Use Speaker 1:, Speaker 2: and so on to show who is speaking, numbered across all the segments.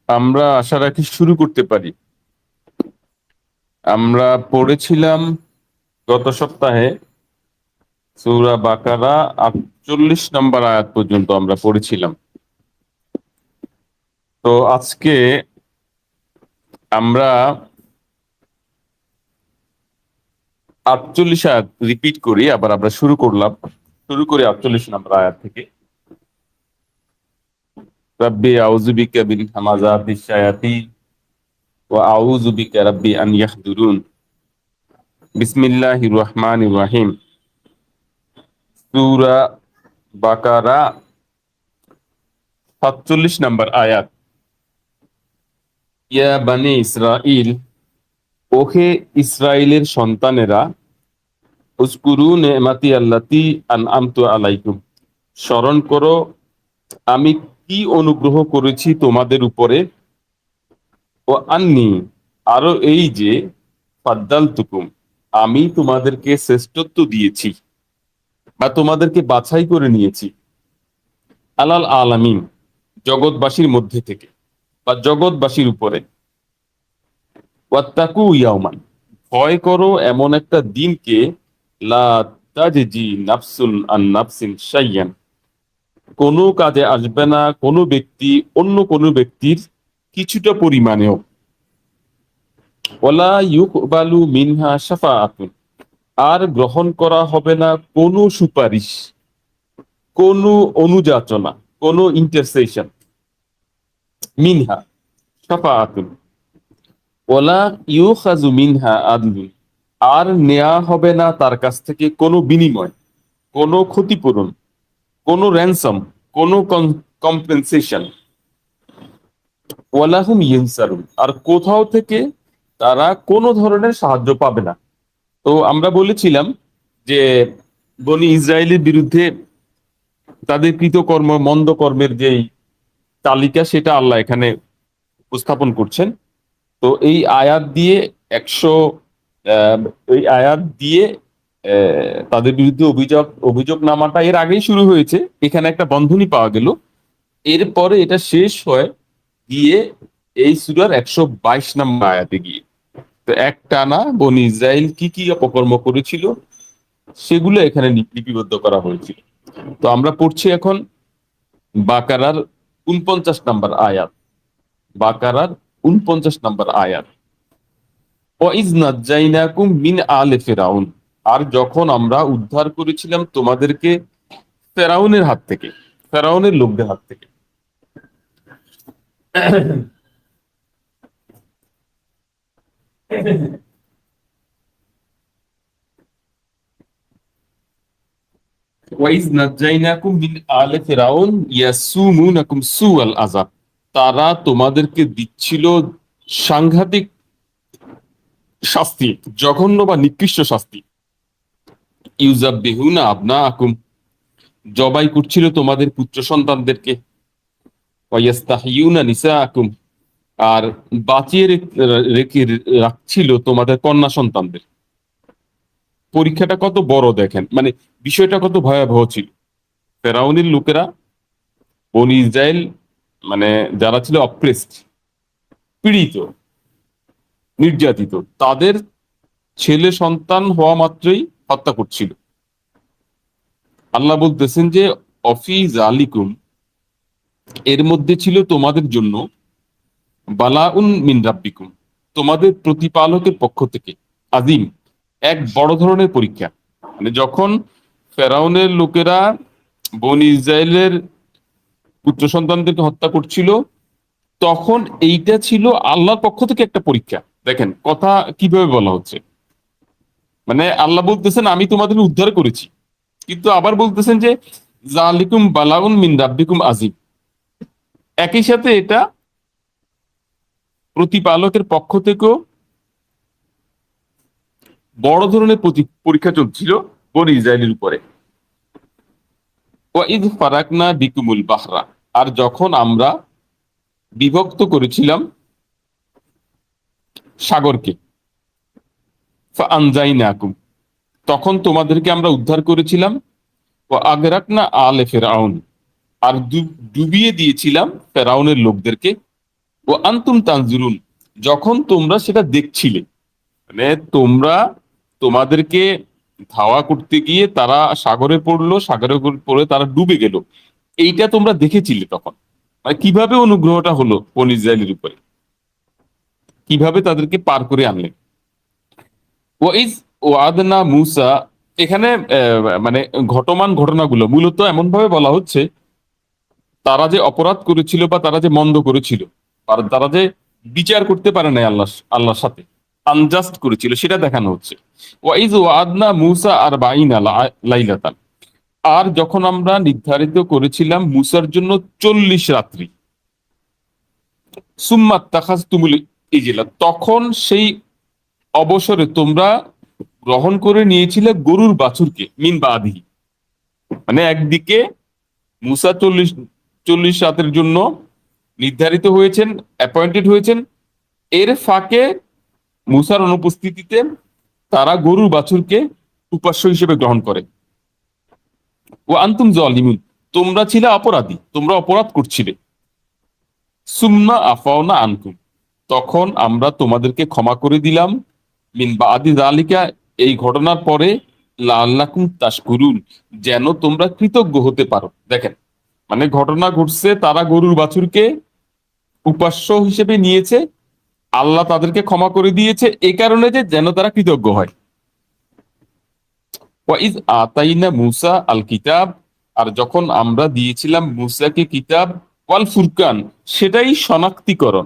Speaker 1: আমরা আশা রাখি শুরু করতে পারি। আমরা পড়েছিলাম গত সপ্তাহে সূরা বাকারা 48 নম্বর আয়াত পর্যন্ত আমরা পড়েছিলাম। তো আজকে আমরা 48 আয়াত রিপিট করি, আবার আমরা শুরু করি 48 নম্বর আয়াত থেকে। রাব্বি আউযু বিকা মিন হামাযাতিশ শায়াতিন ওয়া আউযু বিকা রাব্বি আন ইয়াহদুরুন। বিসমিল্লাহির রহমানির রহিম। সূরা বাকারা 47 নম্বর আয়াত। ইয়া বানি ইসরাইল, ওহে ইসরাইলের সন্তানেরা, উযকুরু নি'মাতি আল্লাতী আন'আমতু আলাইকুম, স্মরণ করো আমি কি অনুগ্রহ করেছি তোমাদের উপরে। ও আন্নি, আরো এই যে, ফাদ্দালতুকুম, আমি তোমাদেরকে শ্রেষ্ঠত্ব দিয়েছি বা তোমাদেরকে বাছাই করে নিয়েছি, আলাল আলামিন, জগৎবাসীর মধ্যে থেকে বা জগৎবাসীর উপরে। ওয়াত্তাকু ইয়াওমান, ভয় করো এমন একটা দিনকে, লা তাজজি নাফসুন আন নাফসিন শাইয়ান, কোনো কাজে আসবে না কোনো ব্যক্তি অন্য কোনো ব্যক্তির কিছুটা পরিমাণেও। ওয়ালা ইউকবালু মিনহা শাফাআতুন, আর গ্রহণ করা হবে না কোনো সুপারিশ, কোনো অনুযাচনা, কোনো ইন্টারসেশন। মিনহা শাফাআতুন, ওয়ালা ইউখাযু মিনহা আদলুন, আর নেয়া হবে না তার কাছ থেকে কোনো বিনিময়, কোনো ক্ষতিপূরণ, কোনো র্যানসম, কোনো কম্পেনসেশন। ওয়ালাহুম ইউনসারুন, আর কোথাও থেকে তারা কোনো ধরনের সাহায্য পাবে না। তো আমরা বলেছিলাম যে বনি ইসরায়েলের বিরুদ্ধে তাদের কৃতকর্ম মন্দ কর্মের যেই তালিকা সেটা আল্লাহ এখানে উপস্থাপন করছেন। তো এই আয়াত দিয়ে একশো আহ, এই আয়াত দিয়ে তাদের বিরুদ্ধে অভিযোগ নামাটা এর আগেই শুরু হয়েছে, এখানে একটা বন্ধনী পাওয়া গেল। এরপরে এটা শেষ হয় গিয়ে এই সূরার 122 নম্বর আয়াতে গিয়ে। তো এক টানা বনি ইসরায়েল কি কি অপকর্ম করেছিল সেগুলো এখানে লিপিবদ্ধ করা হয়েছিল। তো আমরা পড়ছি এখন বাকারার 49 নম্বর আয়াত। বাকারার 49 নম্বর আয়াত। ওয়াইজ নাজ্জাইনাকুম মিন আলে ফিরাউন, আর যখন আমরা উদ্ধার করেছিলাম তোমাদেরকে ফেরাউনের হাত থেকে, ফেরাউনের লোকদের হাত থেকে। ওয়াইজ নাজ্জাইনাকুম মিন আলে ফিরাউন ইয়াসুমুনাকুম সুআল আযাব, তারা তোমাদেরকে দিচ্ছিল সাংঘাতিক শাস্তি, জঘন্য বা নিকৃষ্ট শাস্তি। ইউযাববিহুনা আবনাআকুম, জবাই করছিল তোমাদের পুত্র সন্তানদেরকে। ওয়াইয়াস্তাহিয়ুনা নিসাআকুম, আর বাঁচিয়ে রেখে রাখছিল তোমাদের কন্যা সন্তানদের। পরীক্ষাটা কত বড় দেখেন, মানে বিষয়টা কত ভয়াবহ ছিল। ফেরাউনের লোকেরা, বনি ইসরায়েল, মানে যারা ছিল অপ্রেসড, পীড়িত, নির্যাতিত, তাদের ছেলে সন্তান হওয়া মাত্রই হত্যা করছিল। আল্লাহ বলতেছেন যে অফি জালিকুম, এর মধ্যে ছিল তোমাদের জন্য বালাউন মিন রাব্বিকুম, তোমাদের প্রতিপালকের পক্ষ থেকে, আজিম, এক বড় ধরনের পরীক্ষা। মানে যখন ফেরাউনের লোকেরা বনি ইসরায়েলের পুত্র সন্তানদেরকে হত্যা করছিল, তখন এইটা ছিল আল্লাহর পক্ষ থেকে একটা পরীক্ষা। দেখেন কথা কিভাবে বলা হচ্ছে, মানে আল্লাহ বলতেছেন আমি তোমাদের উদ্ধার করেছি, কিন্তু আবার বলতেছেন যে জালিকুম বালাউন মিন রাব্বিকুম আজিম। একই সাথে এটা প্রতিপালকের পক্ষ থেকেও বড় ধরনের পরীক্ষা চলছিল বনি ইসরায়েলের উপরে। ওয়াইদ ফারাকনা বিকুমুল বাহরা, আর যখন আমরা বিভক্ত করেছিলাম সাগরকে, ফাআনজাইনাকুম, তখন তোমাদেরকে আমরা উদ্ধার করেছিলাম। ওয়া আগরাকনা আলে ফিরআউন, আর ডুবিয়ে দিয়েছিলাম ফেরাউনের লোকদেরকে। ও আনতুম তানজুরুন, যখন তোমরা সেটা দেখছিলে, মানে তোমরা, তোমাদেরকে ধাওয়া করতে গিয়ে তারা সাগরে পড়লো, সাগরে পড়ে তারা ডুবে গেল, এইটা তোমরা দেখেছিলে তখন। মানে কিভাবে অনুগ্রহটা হলো বনী ইসরায়েলের উপরে, কিভাবে তাদেরকে পার করে আনলেন। ওয়াইজ ওয়াদনা মুসা, এখানে মানে ঘটমান ঘটনাগুলো মূলত এমন ভাবে বলা হচ্ছে, তারা যে অপরাধ করেছিল বা তারা যে মন্দ করেছিল, আর তারা যে বিচার করতে পারে নাই আল্লাহর সাথে, আনজাস্ট করেছিল, সেটা দেখানো হচ্ছে। ওয়াইজ ওয়াদনা মুসা আর বাইনা লাইলাতান, আর যখন আমরা নির্ধারিত করেছিলাম মুসার জন্য 40 রাত্রি, সুম্মা তাখাজতুমুল ইজলা, তখন সেই অবসরে তোমরা গ্রহণ করে নিয়েছিলে গরুর বাছুরকে, মিন বাদিহি, মানে একদিকে মুসা 40 রাতের জন্য নির্ধারিত হয়েছেন, অ্যাপয়েন্টেড হয়েছেন, এর ফাঁকে মুসার অনুপস্থিতিতে তারা গরুর বাছুরকে উপাস্য হিসেবে গ্রহণ করে। ও আনতুম জালিমুন, তোমরা ছিলে অপরাধী, তোমরা অপরাধ করছিলে। সুম্মা আফাওনা আনকুম, তখন আমরা তোমাদেরকে ক্ষমা করে দিলাম, মিন বাদি যালিকা, এই ঘটনার পরে, লাআল্লাকুম তাশকুরুন, যেন তোমরা কৃতজ্ঞ হতে পারো। দেখেন, মানে ঘটনা ঘটছে, তারা গরুর বাছুরকে উপাস্য হিসেবে নিয়েছে, আল্লাহ তাদেরকে ক্ষমা করে দিয়েছে এই কারণে যে যেন তারা কৃতজ্ঞ হয়। ওয়াইজ আতাইনা মুসা আল কিতাব, আর যখন আমরা দিয়েছিলাম মুসাকে কিতাব, ওয়াল ফুরকান, সেটাই শনাক্তিকরণ,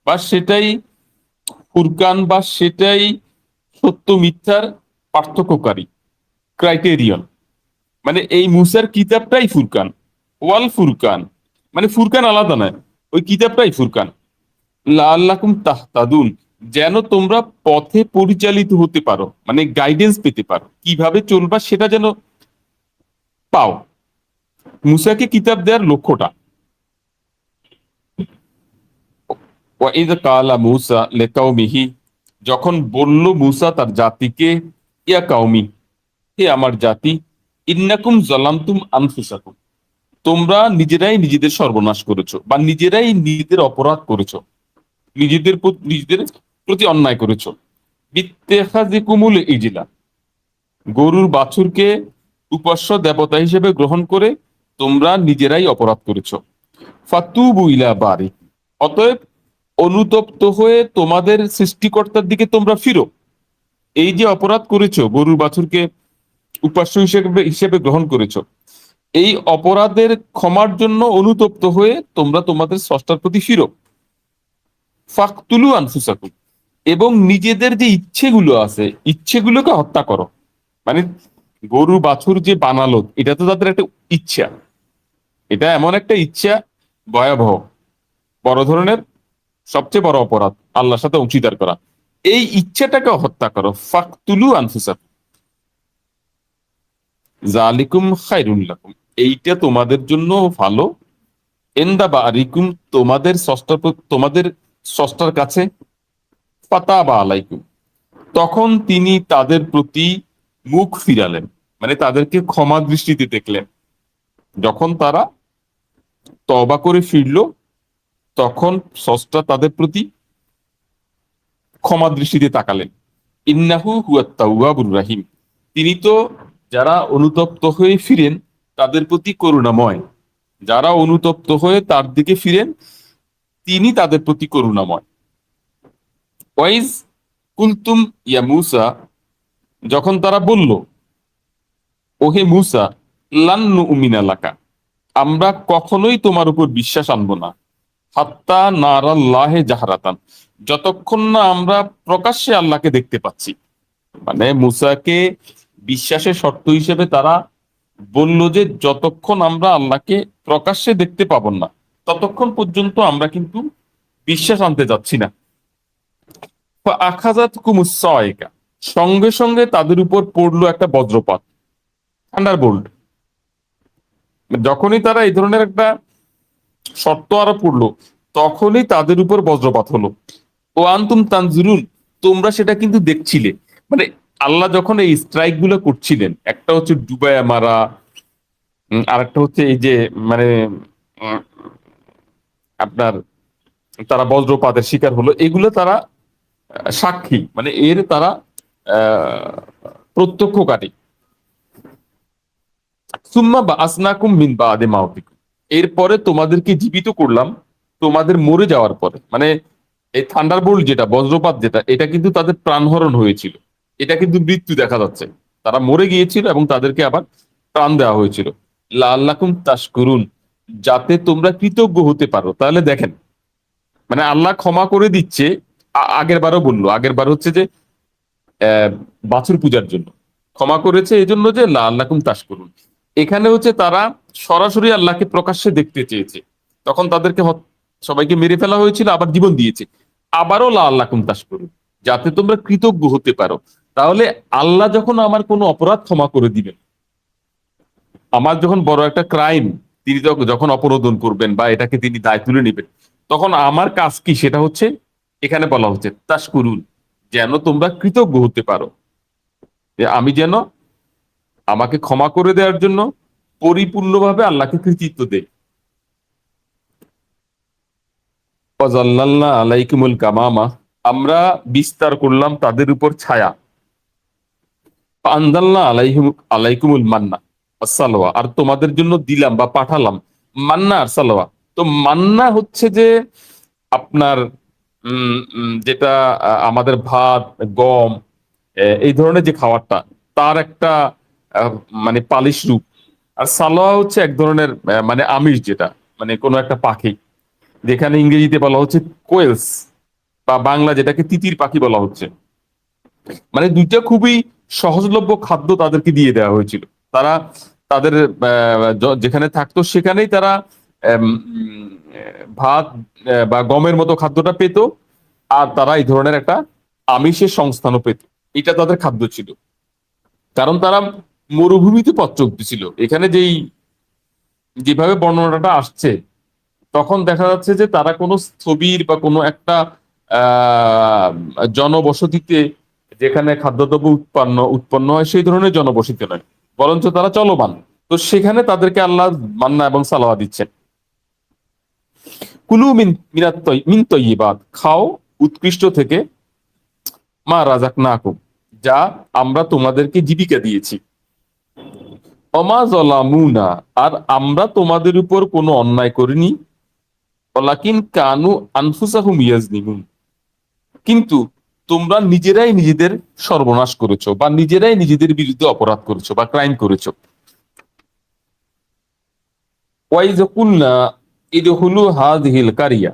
Speaker 1: বা সেটাই ফুরকান, বা সেটাই সত্য মিথ্যার পার্থক্যকারী ক্রাইটেরিয়ন। মানে এই মুসার কিতাবটাই ফুরকান, ওয়াল ফুরকান, মানে ফুরকান আলাদা নয়, ওই কিতাবটাই ফুরকান। লাআল্লাকুম তাহতাদুন, যেন তোমরা পথে পরিচালিত হতে পারো, মানে গাইডেন্স পেতে পারো, কিভাবে চলবা সেটা যেন পাও। মুসাকে কিতাব দেওয়ার লক্ষ্যটা। ওয়াইদ কালা মুসা লিকাওমিহি, যখন বলল মুসা তার জাতিকে, ইয়া কাউমি, হে আমার জাতি, ইন্নাকুম জালামতুম আনফুসাকুম, তোমরা নিজেরাই নিজেদের সর্বনাশ করেছো, বা নিজেরাই নিজেদের অপরাধ করেছো, নিজেদের প্রতি অন্যায় করেছো। বিত্তেখাজিকুমুল ইজিলা, গরুর বাছুরকে উপাস্য দেবতা হিসেবে গ্রহণ করে তোমরা নিজেরাই অপরাধ করেছো। ফাতুবু ইলা বারি, অতএব অনুতপ্ত হয়ে তোমাদের সৃষ্টিকর্তার দিকে তোমরা ফিরো। এই যে অপরাধ করেছো, গরুর বাছুরকে উপাস্য হিসেবে হিসেবে গ্রহণ করেছো, এই অপরাধের ক্ষমার জন্য অনুতপ্ত হয়ে তোমরা তোমাদের স্রষ্টার প্রতি ফিরো। ফাকতুলু আনফুসাকুম, এবং নিজেদের যে ইচ্ছেগুলো আছে, ইচ্ছেগুলোকে হত্যা করো। মানে গরু বাছুর যে বানালো, এটা তো তাদের একটা ইচ্ছা, এটা এমন একটা ইচ্ছা, ভয়াবহ, বড় ধরনের, সবচেয়ে বড় অপরাধ আল্লাহর সাথে অংশীদার করা। এই ইচ্ছাটাকে হত্যা করো। ফাকতুলু আনফুসাকুম জালিকুম খায়রুল লাকুম, এইটা তোমাদের জন্য ভালো, এন্দা বারিকুম, তোমাদের স্রষ্টার কাছে, ফাতাবা আলাইকুম, তখন তিনি তাদের প্রতি মুখ ফিরালেন, মানে তাদেরকে ক্ষমা দৃষ্টিতে দেখলেন। যখন তারা তওবা করে ফিরল, তখন স্রষ্টা তাদের প্রতি ক্ষমা দৃষ্টিতে তাকালেন। ইন্নাহু হুয়াত তাওয়াবুর রাহিম, তিনি তো যারা অনুতপ্ত হয়ে ফিরেন তাদের প্রতি করুণাময়, যারা অনুতপ্ত হয়ে তার দিকে ফিরেন তিনি তাদের প্রতি করুণাময়। ওয়াইজ কুলতুম ইয়া মুসা, যখন তারা বলল, ওহে মুসা, লান নুমিনা লাকা, আমরা কখনোই তোমার উপর বিশ্বাস আনবো না, হাত্তা নারাল্লাহে জাহরাতান, যতক্ষণ না আমরা প্রকাশ্যে আল্লাহকে দেখতে পাচ্ছি। মানে মুসাকে বিশ্বাসের শর্ত হিসেবে তারা বলল যে যতক্ষণ আমরা আল্লাহকে প্রকাশ্যে দেখতে পাবো না, ততক্ষণ পর্যন্ত আমরা কিন্তু বিশ্বাস আনতে যাচ্ছি না। আখাজাত কুমুসায়কা, সঙ্গে সঙ্গে তাদের উপর পড়লো একটা বজ্রপাত, থান্ডারবোল্ট। যখনই তারা এই ধরনের একটা শর্ত আরোপ করলো, তখনই তাদের উপর বজ্রপাত হলো। ও আনতুম তানজুরুন, তোমরা সেটা কিন্তু দেখছিলে। মানে আল্লাহ যখন এই স্ট্রাইক গুলো করছিলেন, একটা হচ্ছে ডুবাইয়া মারা, আর একটা হচ্ছে এই যে মানে উম, আপনার তারা বজ্রপাতের শিকার হলো, এগুলো তারা সাক্ষী, মানে এর তারা আহ প্রত্যক্ষকারী। সুম্মা বা আসনাকুম মিন বাদে মাউতিকুম, এরপরে তোমাদেরকে জীবিত করলাম তোমাদের মরে যাওয়ার পরে। মানে এই থান্ডারবোল্ট যেটা, বজ্রপাত যেটা, এটা কিন্তু তাদের প্রাণহরণ হয়েছিল, এটা কিন্তু মৃত্যু দেখা যাচ্ছে। তারা মরে গিয়েছিল এবং তাদেরকে আবার প্রাণ দেওয়া হয়েছিল। লাআল্লাকুম তাশকুরুন, যাতে তোমরা কৃতজ্ঞ হতে পারো। তাহলে দেখেন, মানে আল্লাহ ক্ষমা করে দিচ্ছে। আগের বারও বললো, আগের বার হচ্ছে যে বাছুর পূজার জন্য ক্ষমা করেছে, এই জন্য যে লাআল্লাকুম তাশকুরুন। এখানে হচ্ছে তারা সরাসরি আল্লাহকে প্রকাশ্যে দেখতে চেয়েছে, তখন তাদেরকে সবাইকে মেরে ফেলা হয়েছিল, আবার জীবন দিয়েছে। আবারও লাআল্লাকুম তাশকুরুন, যাতে তোমরা কৃতজ্ঞ হতে পারো। তাহলে আল্লাহ যখন আমার কোনো অপরাধ ক্ষমা করে দিবেন, আমার যখন বড় একটা ক্রাইম তিনি যখন অপনোদন করবেন বা এটাকে তিনি দায় তুলে নেবেন, তখন আমার কাজ কি, সেটা হচ্ছে এখানে বলা হচ্ছে তাশকুরুন, যেন তোমরা কৃতজ্ঞ হতে পারো, যে আমি যেন আমাকে ক্ষমা করে দেওয়ার জন্য পরিপূর্ণভাবে আল্লাহকে কৃতিত্ব দেই। ওয়াজাল্লালনা আলাইকুমুল গামামা, আমরা বিস্তার করলাম তাদের উপর ছায়া। আনজালনা আলাইকুমুল মান্না আসসালাওয়া, আর তোমাদের জন্য দিলাম বা পাঠালাম মান্না আর সালোয়া। তো মান্না হচ্ছে যে আপনার যেটা আমাদের ভাত, গম, এই ধরনের যে খাবারটা, তার একটা আহ, মানে পালিশ রূপ। আর সালোয়া হচ্ছে এক ধরনের মানে আমিষ, যেটা মানে কোনো একটা পাখি, যেখানে ইংরেজিতে বলা হচ্ছে কোয়েলস, বা বাংলা যেটাকে তিতির পাখি বলা হচ্ছে। মানে দুইটা খুবই সহজলভ্য খাদ্য তাদেরকে দিয়ে দেওয়া হয়েছিল। তারা তাদের যেখানে থাকতো সেখানেই তারা ভাত বা গমের মতো খাদ্যটা পেত, আর তারা এই ধরনের একটা আমিষের সংস্থানও পেত। এটা তাদের খাদ্য ছিল, কারণ তারা মরুভূমিতে পথ চলতেছিল। এখানে যেভাবে বর্ণনাটা আসছে, তখন দেখা যাচ্ছে যে তারা কোনো স্থবির বা কোনো একটা আহ জনবসতিতে, যেখানে খাদ্যদ্রব্য উৎপন্ন হয় সেই ধরনের জনবসতি নয়, বরঞ্চ তারা চলমান। তো সেখানে তাদেরকে আল্লাহ মান্না এবং সালোয়া দিচ্ছেন। কুলু মিন তয়্যিবাত, খাও উৎকৃষ্ট থেকে, মা রাযাকনাকুম, যা আমরা তোমাদেরকে জীবিকা দিয়েছি। অমা যালামুনা, আর আমরা তোমাদের উপর কোনো অন্যায় করিনি। ওয়ালাকিন কানু আনফুসাহুম ইয়াজলিমুন, কিন্তু তোমরা নিজেরাই নিজেদের সর্বনাশ করেছো, বা নিজেরাই নিজেদের বিরুদ্ধে অপরাধ করেছো বা ক্রাইম করেছো। ওয়াইজ কুলনা ইদখুলু হাযিহিল কারিয়া,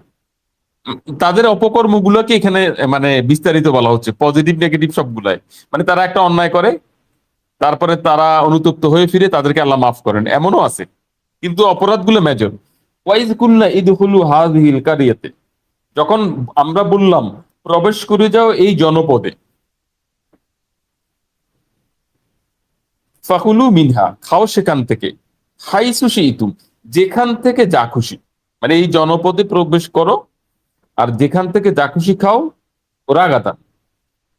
Speaker 1: তাদের অপকর্মগুলোকে এখানে মানে বিস্তারিত বলা হচ্ছে, পজিটিভ নেগেটিভ সবগুলাই। মানে তারা একটা অন্যায় করে, তারপরে তারা অনুতপ্ত হয়ে ফিরে, তাদেরকে আল্লাহ মাফ করেন, এমনও আছে। কিন্তু অপরাধগুলো মেজর। ওয়াইজ কুলনা ইদখুলু হাযিহিল কারিয়াতে, যখন আমরা বললাম প্রবেশ করে যাও এই জনপদে, ফাকুলু মিনহা, খাও সেখান থেকে, হাইসু শিইতুম, যেখান থেকে যা খুশি। মানে এই জনপদে প্রবেশ করো, আর যেখান থেকে যা খুশি খাও, রাগাতা,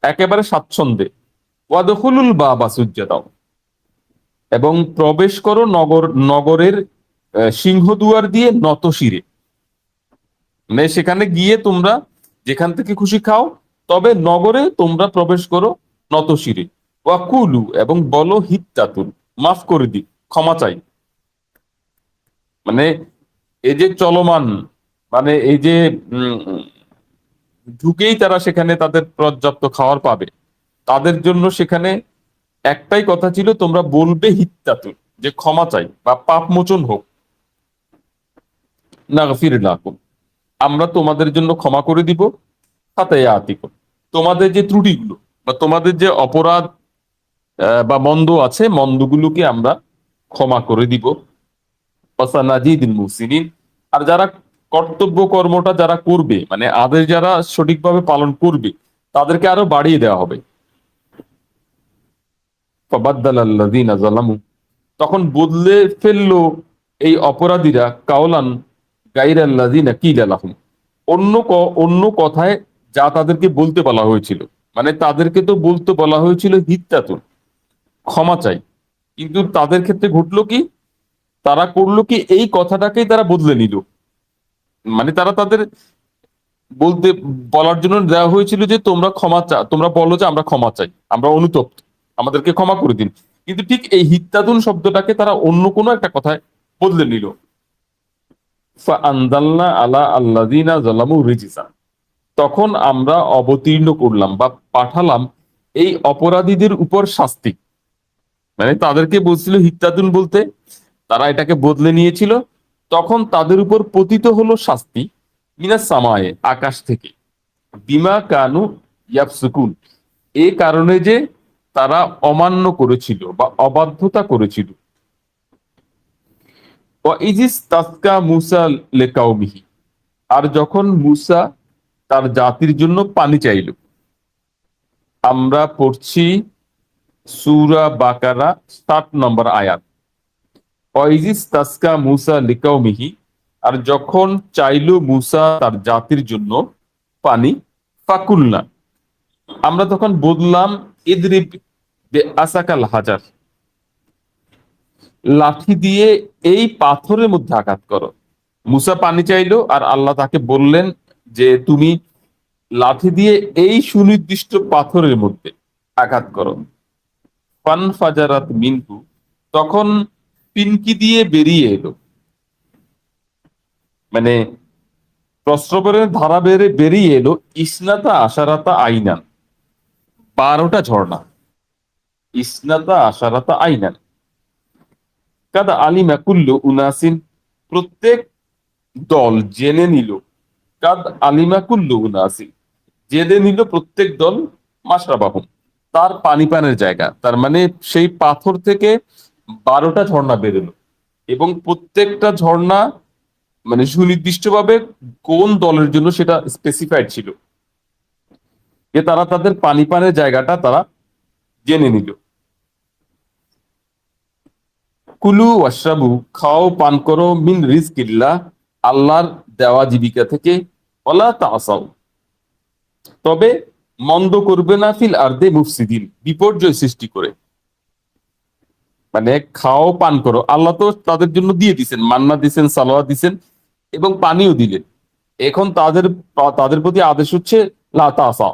Speaker 1: একেবারে স্বাচ্ছন্দ্যে। ওয়াদখুলুল বাবা সুজ্জাদাও, এবং প্রবেশ করো নগরের সিংহদুয়ার দিয়ে নত শিরে। মানে সেখানে গিয়ে তোমরা যেখান থেকে খুশি খাও, তবে নগরে তোমরা প্রবেশ করো নত শিরে। ওয়াকুলু, এবং বলো হিত্তাতুন, মাফ করে দি, ক্ষমা চাই। মানে এই যে চলমান, মানে এই যে ঢুকেই তারা সেখানে তাদের পর্যাপ্ত খাবার পাবে, তাদের জন্য সেখানে একটাই কথা ছিল, তোমরা বলবে হিত্তাতুন, যে ক্ষমা চাই বা পাপ মোচন হোক। নাগফির লাকুম, আমরা তোমাদের জন্য ক্ষমা করে দিব। খাতায়া আতিকুম, তোমাদের যে ত্রুটিগুলো বা তোমাদের যে অপরাধ বা মন্দ আছে, মন্দগুলোকে আমরা ক্ষমা করে দিব। ওয়াসানাজিদুল মুহসিনিন, আর যারা কর্তব্য কর্মটা যারা করবে, মানে আদেশ যারা সঠিকভাবে পালন করবে, তাদেরকে আরো বাড়িয়ে দেওয়া হবে। ফাবাদদালাল্লাযীনা যালামু, তখন বদলে ফেললো এই অপরাধীরা, কাওলান গায়রাল্লাযীনা কিলা লাহুম, অন্য কথায় যা তাদেরকে বলতে বলা হয়েছিল। মানে তাদেরকে তো বলতে বলা হয়েছিল হিত্তাতুন, ক্ষমা চাই, কিন্তু তাদের ক্ষেত্রে ঘটলো কি, তারা করলো কি, এই কথাটাকেই তারা বদলে নিল। মানে তারা তাদের বলতে বলার জন্য দেওয়া হয়েছিল যে তোমরা ক্ষমা তোমরা বলো যে আমরা ক্ষমা চাই, আমরা অনুতপ্ত, আমাদেরকে ক্ষমা করে দিন। কিন্তু ঠিক এই হিত্তাতুন শব্দটাকে তারা অন্য কোনো একটা কথায় বদলে নিল। ফাআনজালনা আলা আল্লাযিনা যালামু রিজসা, তখন আমরা অবতীর্ণ করলাম বা পাঠালাম এই অপরাধীদের উপর শাস্তি। মানে তাদেরকে বলছিল হিত্তাতুন বলতে, তারা এটাকে বদলে নিয়েছিল, তখন তাদের উপর পতিত হলো শাস্তি মিনাস সামায়ে, আকাশ থেকে, বিমা কানু ইয়াফসুকুন, এ কারণে যে তারা অমান্য করেছিল বা অবাধ্যতা করেছিল। ওয়াইজিস তাসকা মুসা লিকাওমিহি, আর যখন মুসা তার জাতির জন্য পানি চাইল। আমরা পড়ছি সূরা বাকারা 7 নম্বর আয়াত। ওয়াইজিস তাসকা মুসা লিকাওমিহি, আর যখন চাইল মুসা তার জাতির জন্য পানি, ফাকুলনা, আমরা তখন বললাম, ইদরিব বিআসাকাল হাজার, লাঠি দিয়ে এই পাথরের মধ্যে আঘাত করো। মুসা পানি চাইলো আর আল্লাহ তাকে বললেন যে তুমি লাঠি দিয়ে এই সুনির্দিষ্ট পাথরের মধ্যে আঘাত করো। ফানফাজারাত মিনহু, তখন পিনকি দিয়ে বেরিয়ে এলো, মানে প্রস্রবণের ধারা বেরিয়ে এলো, ইসনাতা আশারাতা আইনান, 12টা ঝর্ণা। ইসনাতা আশারাতা আইনান কাদা আলিমা কুল্লু উনাসিন, প্রত্যেক দল জেনে নিল, কাদ আলিমা কুল্লু উনাসিন, জেনে নিল প্রত্যেক দল, মাশরাবাহুম, তার পানি পানের জায়গা। তার মানে সেই পাথর থেকে 12টা ঝর্ণা বেরোলো, এবং প্রত্যেকটা ঝর্ণা মানে সুনির্দিষ্টভাবে কোন দলের জন্য সেটা স্পেসিফাইড ছিল, যে তারা তাদের পানি পানের জায়গাটা তারা জেনে নিল। কুলু ওয়াশরাবু, খাও পান করো, মিন রিজকিল্লাহ, আল্লাহর দেওয়া জীবিকা থেকে, ওয়ালা তাআসাউ, তবে মন্দ করবে না, ফিল আরদে মুফসিদিন, বিপর্যয় সৃষ্টি করে। মানে খাও পান করো, আল্লাহ তো তাদের জন্য দিয়ে দিছেন, মান্না দিছেন, সালোয়া দিছেন এবং পানিও দিলেন। এখন তাদের তাদের প্রতি আদেশ হচ্ছে লা তাআসাউ,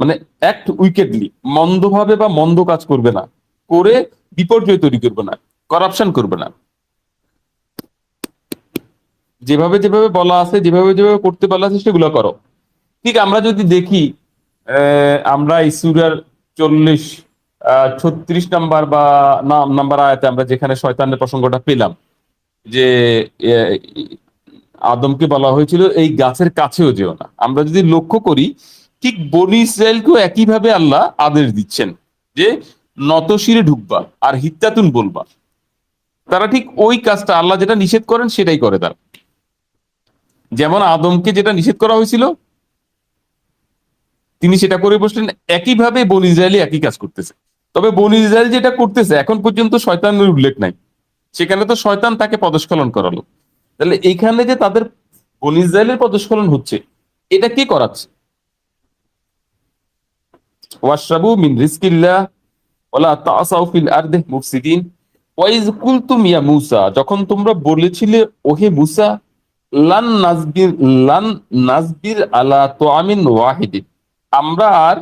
Speaker 1: মানে অ্যাক্ট উইকেটলি, মন্দভাবে বা মন্দ কাজ করবে না, করে বিপর্যয় তৈরি করবে না, করাপশন করবে না। যেভাবে যেভাবে বলা আছে, যেভাবে যেভাবে করতে বলা আছে সেগুলো করো। ঠিক আমরা যদি দেখি, আমরা এই সূরার 40 36 নাম্বার বা নাম্বার আয়াতে আমরা যেখানে শয়তানের প্রসঙ্গটা পেলাম, যে আহ, আদমকে বলা হয়েছিল এই গাছের কাছেও যেও না, আমরা যদি লক্ষ্য করি ঠিক বনি ইসরায়েলকেও একইভাবে আল্লাহ আদেশ দিচ্ছেন যে নতশিরে ঢুকবা আর হিত্তাতুন বলবা। তারা ঠিক ওই কাজটা, আল্লাহ যেটা নিষেধ করেন সেটাই করে তারা। যেমন আদমকে যেটা নিষেধ করা হয়েছিল তিনি সেটা করে বসলেন, একইভাবে বনি ইসরায়েলি একই কাজ করতেছে। তবে বনি ইসরায়েল যেটা করতেছে এখন পর্যন্ত শয়তানের উল্লেখ নাই, সেখানে তো শয়তান তাকে পদস্খলন করালো। তাহলে এইখানে যে তাদের বনি ইসরায়েলের পদস্খলন হচ্ছে, এটা কে করাচ্ছে? ওয়াশরাবু মিন রিজকিল্লাহ ওয়ালা তাআসাউ ফিল আরদি মুফসিদিন, ওয়াইজ কুলতুম ইয়া মূসা, যখন তোমরা বলেছিলে ওহে মূসা, লান নাজবির লান নাজবির আলা তুআমিন ওয়াহিদিন, আমরা আর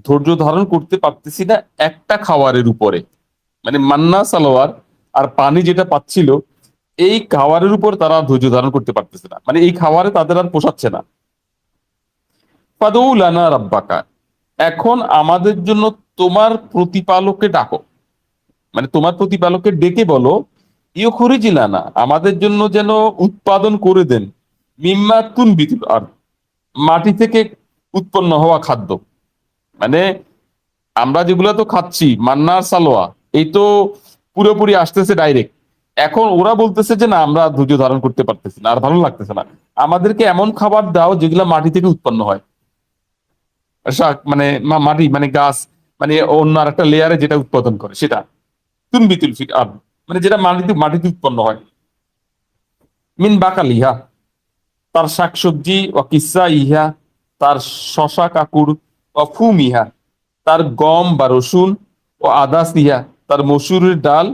Speaker 1: ধৈর্য ধারণ করতে পারতেছি না একটা খাবারের উপরে। মানে মান্না সালোয়ার আর পানি যেটা পাচ্ছিল, এই খাবারের উপর তারা ধৈর্য ধারণ করতে পারতেছে না, মানে এই খাবারে তাদের আর পোষাচ্ছে না। ফাদউ লানা রাব্বাকা, এখন আমাদের জন্য তোমার প্রতিপালককে ডাকো, মানে তোমার প্রতিপালককে ডেকে বলো, ইউখরিজিলানা, আমাদের জন্য যেন উৎপাদন করে দেন, মিম্মা তুনবিতুল আরদ, মাটি থেকে উৎপন্ন হওয়া খাদ্য। মানে আমরা যেগুলো তো খাচ্ছি মান্নার সালোয়া, এই তো পুরোপুরি আসতেছে ডাইরেক্ট। এখন ওরা বলতেছে যে না, আমরা ধৈর্য ধারণ করতে পারতেছি না, আর ভালো লাগতেছে না, আমাদেরকে এমন খাবার দাও যেগুলো মাটি থেকে উৎপন্ন হয়, শাক মানে মাটি মানে গাছ, মানে অন্য আর একটা লেয়ারে যেটা উৎপাদন করে সেটা, তুনবিতুল ফিল আরদ, মানে যেটা মাটিতে মাটিতে উৎপন্ন হয়। মিন বাকাল ইহা, তার শাকসবজি, ও কিসা ইহা, তার শশা কাকুর, ও ফুম ইহা, তার গম বা রসুন, ও আদাস ইহা, তার মসুরের ডাল,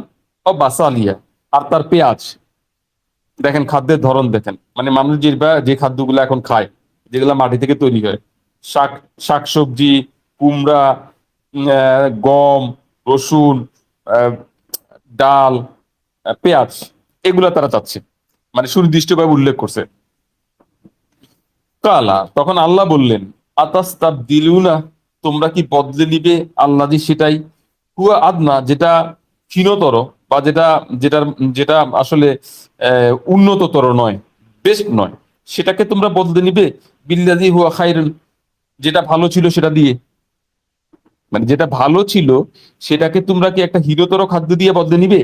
Speaker 1: ও বাসাল ইহা, আর তার পেঁয়াজ। দেখেন খাদ্যের ধরন দেখেন, মানে মানুষ যে খাদ্যগুলো এখন খায়, যেগুলা মাটি থেকে তৈরি হয়, শাক শাকসবজি, কুমড়া, গম, রসুন, আহ, ডাল, পেঁয়াজ, এগুলা তারা চাচ্ছে, মানে সুনির্দিষ্টভাবে উল্লেখ করছে। কালা, তখন আল্লাহ বললেন, আতাস্তাবদিলুনা, তোমরা কি বদলে নিবে আল্লাহ সেটাই, হুয়া আদনা, যেটা ক্ষীণতর, বা যেটা যেটার যেটা আসলে উন্নততর নয়, বেস্ট নয়, সেটাকে তোমরা বদলে নিবে বিল্লাযী হুয়া খায়রুন, যেটা ভালো ছিল সেটা দিয়ে। মানে যেটা ভালো ছিল সেটাকে তোমরা কি একটা হিরোতর খাদ্য দিয়ে বদলে নিবে?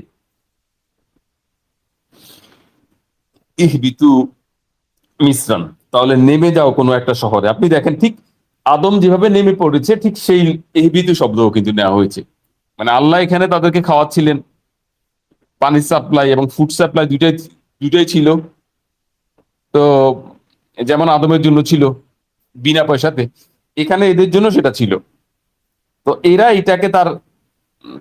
Speaker 1: ইহবিতু মিশ্রণ, তাহলে নেমে যাও কোনো একটা শহরে। আপনি দেখেন ঠিক আদম যেভাবে নেমে পড়েছে, ঠিক সেই ইহবিতু শব্দও কিন্তু নেওয়া হয়েছে। মানে আল্লাহ এখানে তাদেরকে খাওয়াচ্ছিলেন, পানির সাপ্লাই এবং ফুড সাপ্লাই দুইটাই দুইটাই ছিল। তো যেমন আদমের জন্য ছিল বিনা পয়সাতে, এখানে এদের জন্য সেটা ছিল। তো এরা এটাকে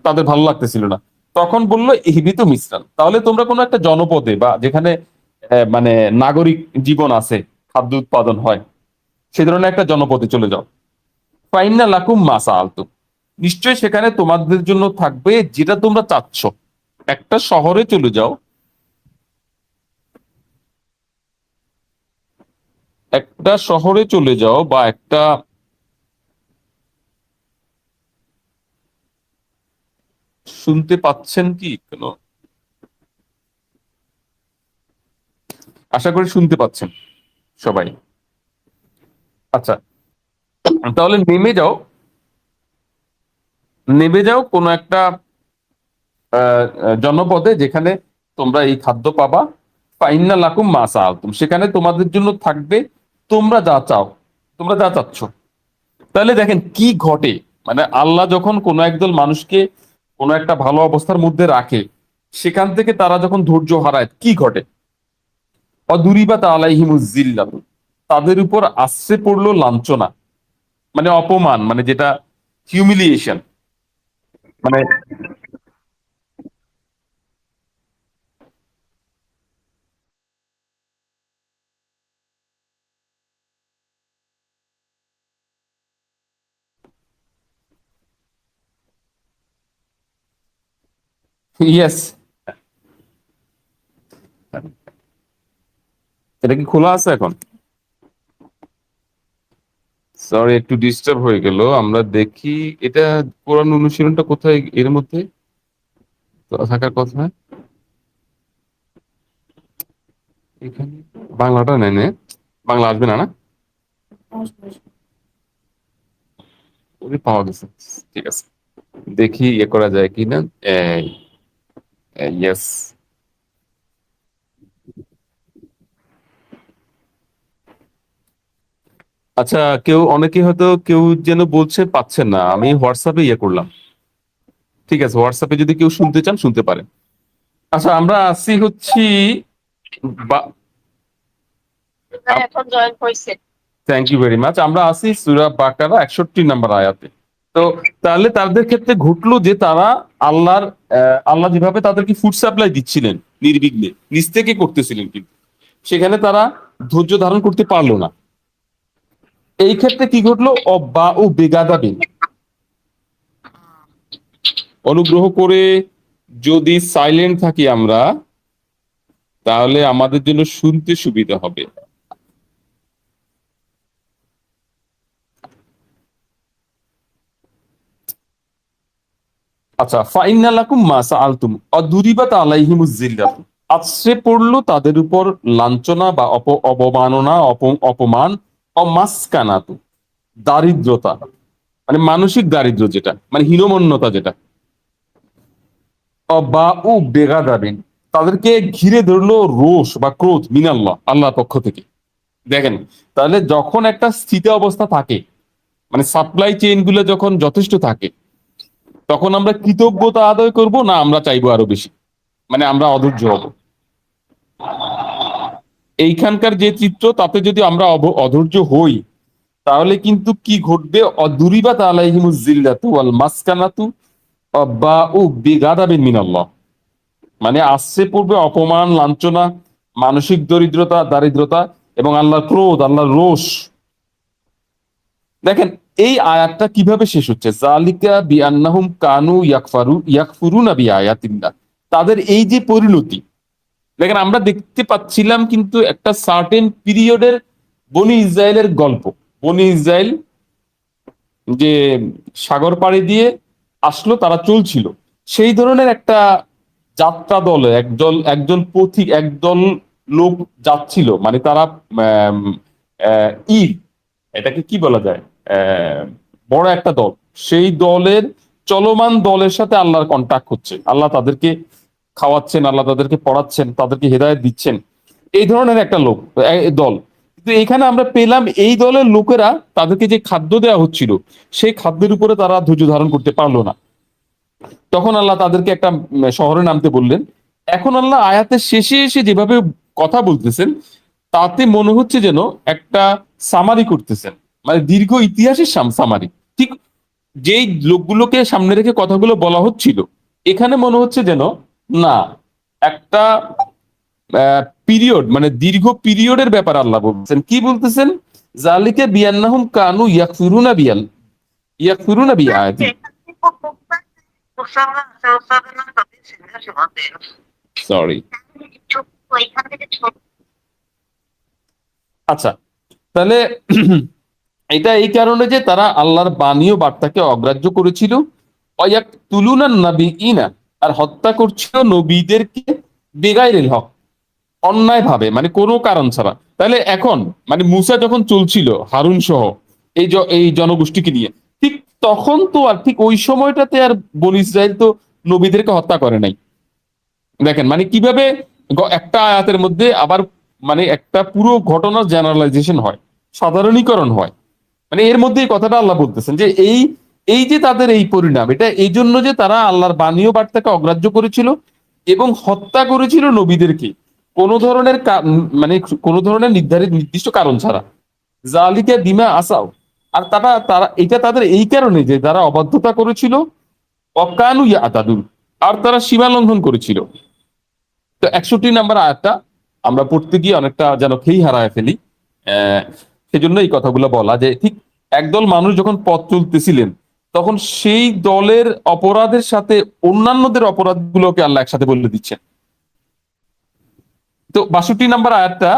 Speaker 1: তাদের ভালো লাগতেছিল না, তখন বললো ইহবিতু মিশ্রণ, তাহলে তোমরা কোনো একটা জনপদে বা যেখানে মানে নাগরিক জীবন আছে, খাদ্য উৎপাদন হয়, সে ধরনের একটা জনপদে চলে যাও। ফাইন্না লাকুম মা সাআলতুম, নিশ্চয়ই সেখানে তোমাদের জন্য থাকবে যেটা তোমরা চাচ্ছ। একটা শহরে চলে যাও, একটা শহরে চলে যাও বা একটা, শুনতে পাচ্ছেন কি কেন? আশা করি শুনতে পাচ্ছেন সবাই। আচ্ছা, তাহলে নেমে যাও কোনো একটা জনপদে যেখানে তোমরা এই খাদ্য পাবা। ফাইন্না লাকুম মা সাআলতুম, সেখানে তোমাদের জন্য থাকবে তোমরা যা চাও, তোমরা যা চাচ্ছ। তাহলে দেখেন কি ঘটে, মানে আল্লাহ যখন কোনো একদল মানুষকে কোনো একটা ভালো অবস্থার মধ্যে রাখে, সেখান থেকে তারা যখন ধৈর্য হারায় কি ঘটে? অদুরিবাত আলাইহিমুজ জিল্লাহ, তাদের উপর আশ্রে পড়লো লাঞ্ছনা, মানে অপমান, মানে যেটা হিউমিলিয়েশন, মানে ইয়েস। এটা কি খোলা আছে এখন? সরি, একটু ডিস্টার্ব হয়ে গেল। আমরা দেখি এটা, কোরআন অনুশীলনটা কোথায় এর মধ্যে তো থাকার কথা? এখানে বাংলাটা নেই নে, বাংলা আসবে না না? ওরে পাওয়া গেছে, ঠিক আছে। দেখি ইয়ে করা যায় কিনা। ইয়েস। আচ্ছা, অনেকে হয়তো কেউ যেন বলছে পাচ্ছেন না, আমি হোয়াটসঅ্যাপে ইয়ে করলাম। ঠিক আছে, হোয়াটসঅ্যাপে যদি কেউ শুনতে চান শুনতে পারেন। আচ্ছা, আমরা আসি হচ্ছি এখন জয়েন হয়েছে। Thank you very much. আমরা আসি সূরা বাকারা 61 নম্বর আয়াতে। তো তাহলে তাদের ক্ষেত্রে ঘটলো যে তারা আল্লাহর আল্লাহ যেভাবে তাদেরকে ফুড সাপ্লাই দিচ্ছিলেন নির্বিঘ্নে, নিজ থেকে করতেছিলেন, কিন্তু সেখানে তারা ধৈর্য ধারণ করতে পারলো না। এই ক্ষেত্রে কি ঘটলো? অব্বা ও বেগাদাবিন, অনুগ্রহ করে যদি সাইলেন্ট থাকি আমরা, তাহলে আমাদের জন্য শুনতে সুবিধা হবে। আচ্ছা, ফাইন্না লাকুম মা সাআলতুম অদুরিবাত আলাইহিমুজ জিল্লাহ, আছড়ে পড়লো তাদের উপর লাঞ্ছনা বা অবমাননা, অপমান, অমাসকানাতু, দারিদ্রতা, মানে মানসিক দারিদ্র, যেটা মানে হীনমন্যতা, যেটা বা ও বেগাদাবিন, তাদেরকে ঘিরে ধরলো রোষ বা ক্রোধ মিনাল্লাহ, আল্লাহর পক্ষ থেকে। দেখেন, তাহলে যখন একটা স্থিতি অবস্থা থাকে, মানে সাপ্লাই চেইন গুলো যখন যথেষ্ট থাকে, তখন আমরা কৃতজ্ঞতা আদায় করব না আমরা চাইবো আরো বেশি, মানে আমরা অধৈর্য হব। এইখানকার যে চিত্র, তাতে যদি আমরা অধৈর্য হই, তাহলে কিন্তু কি ঘটবে? অদুরিবাত আলাইহিমুজ জিল্লাতু ওয়াল মাসকানাতু বা ও বিগাদাবিন মিনাল্লাহ, মানে আসছে পূর্বে অপমান, লাঞ্ছনা, মানসিক দারিদ্রতা, এবং আল্লাহর ক্রোধ, আল্লাহর রোষ, দেখেন এই আয়াতটা কিভাবে শেষ হচ্ছে, জালিকা বিআন্নাহুম কানু ইয়াকফুরুনা বিআয়াতিল্লাহ, তাদের এই যে পরিণতি। দেখেন আমরা দেখতে পাচ্ছিলাম কিন্তু একটা সার্টেন পিরিয়ডের বনি ইসরায়েলের গল্প। বনি ইসরায়েল যে সাগর পাড়ি দিয়ে আসলো, তারা চলছিল, সেই ধরনের একটা যাত্রা দলে একদল একজন পথিক একদল লোক যাচ্ছিল, মানে তারা আম, আহ, ই এটাকে কি বলা যায়, আহ, বড় একটা দল। সেই দলের চলমান দলের সাথে আল্লাহর কন্টাক্ট হচ্ছে, আল্লাহ তাদেরকে খাওয়াচ্ছেন, আল্লাহ তাদেরকে পড়াচ্ছেন, তাদেরকে হেদায়েত দিচ্ছেন, এই ধরনের একটা লোক দল। কিন্তু এখানে আমরা পেলাম এই দলের লোকেরা, তাদেরকে যে খাদ্য দেওয়া হচ্ছিল সেই খাদ্যের উপরে তারা ধৈর্য ধারণ করতে পারলো না। তখন আল্লাহ তাদেরকে একটা শহরে নামতে বললেন। এখন আল্লাহ আয়াতের শেষে এসে যেভাবে কথা বলতেছেন, তাতে মনে হচ্ছে যেন একটা সামারি করতেছেন, মানে দীর্ঘ ইতিহাসের সামারি। ঠিক যেই লোকগুলোকে সামনে রেখে কথাগুলো বলা হচ্ছিল, এখানে মনে হচ্ছে যেন না, একটা পিরিয়ড, মানে দীর্ঘ পিরিয়ডের ব্যাপার আল্লাহ বলতেছেন। কি বলতেছেন? জালিকে বিয়ান্নাহুম কানু ইয়াকফুরুনা বিআয়াতি। সরি। আচ্ছা, তাহলে এটা এই কারণে যে তারা আল্লাহর বাণী ও বার্তাকে অগ্রাহ্য করেছিল, ওয়ায়াকতুলুনান নাবিয়িনা, আর হত্যা করছিল নবীদেরকে বেগাইরিল হক, অন্যায় ভাবে, মানে কোনো কারণ ছাড়া। তাহলে এখন মানে মুসা যখন চলছিল হারুন সহ এই জনগোষ্ঠীকে নিয়ে, ঠিক তখন তো আর ঠিক ওই সময়টাতে আর বনী ইসরাইল তো নবীদেরকে হত্যা করে নাই। দেখেন মানে কিভাবে একটা আয়াতের মধ্যে আবার মানে একটা পুরো ঘটনার জেনারেলাইজেশন হয়, সাধারণীকরণ হয়। মানে এর মধ্যে এই কথাটা আল্লাহ বলতেছেন যে এই এই যে তাদের এই পরিণাম, এটা এই জন্য যে তারা আল্লাহর বাণী ও বার্তাকে অগ্রাহ্য করেছিল এবং হত্যা করেছিল নবীদেরকে কোন ধরনের মানে কোন ধরনের নির্দিষ্ট কারণ ছাড়া। জালিকা বিমা আসাও, আর তারা তারা এটা তাদের এই কারণে যে তারা অবাধ্যতা করেছিল, অকানু ইয়াতাদুন, আর তারা সীমা লঙ্ঘন করেছিল। তো 61 নম্বর আয়াতটা আমরা পড়তে গিয়ে অনেকটা যেন খেই হারায় ফেলি। আহ সেজন্য এই কথাগুলো বলা, যে ঠিক একদল মানুষ যখন পথ চলতেছিলেন, তখন সেই দলের অপরাধের সাথে অন্যান্যদের অপরাধগুলোকে আল্লাহ একসাথে বলে দিচ্ছেন। তো 62 নম্বর আয়াতটা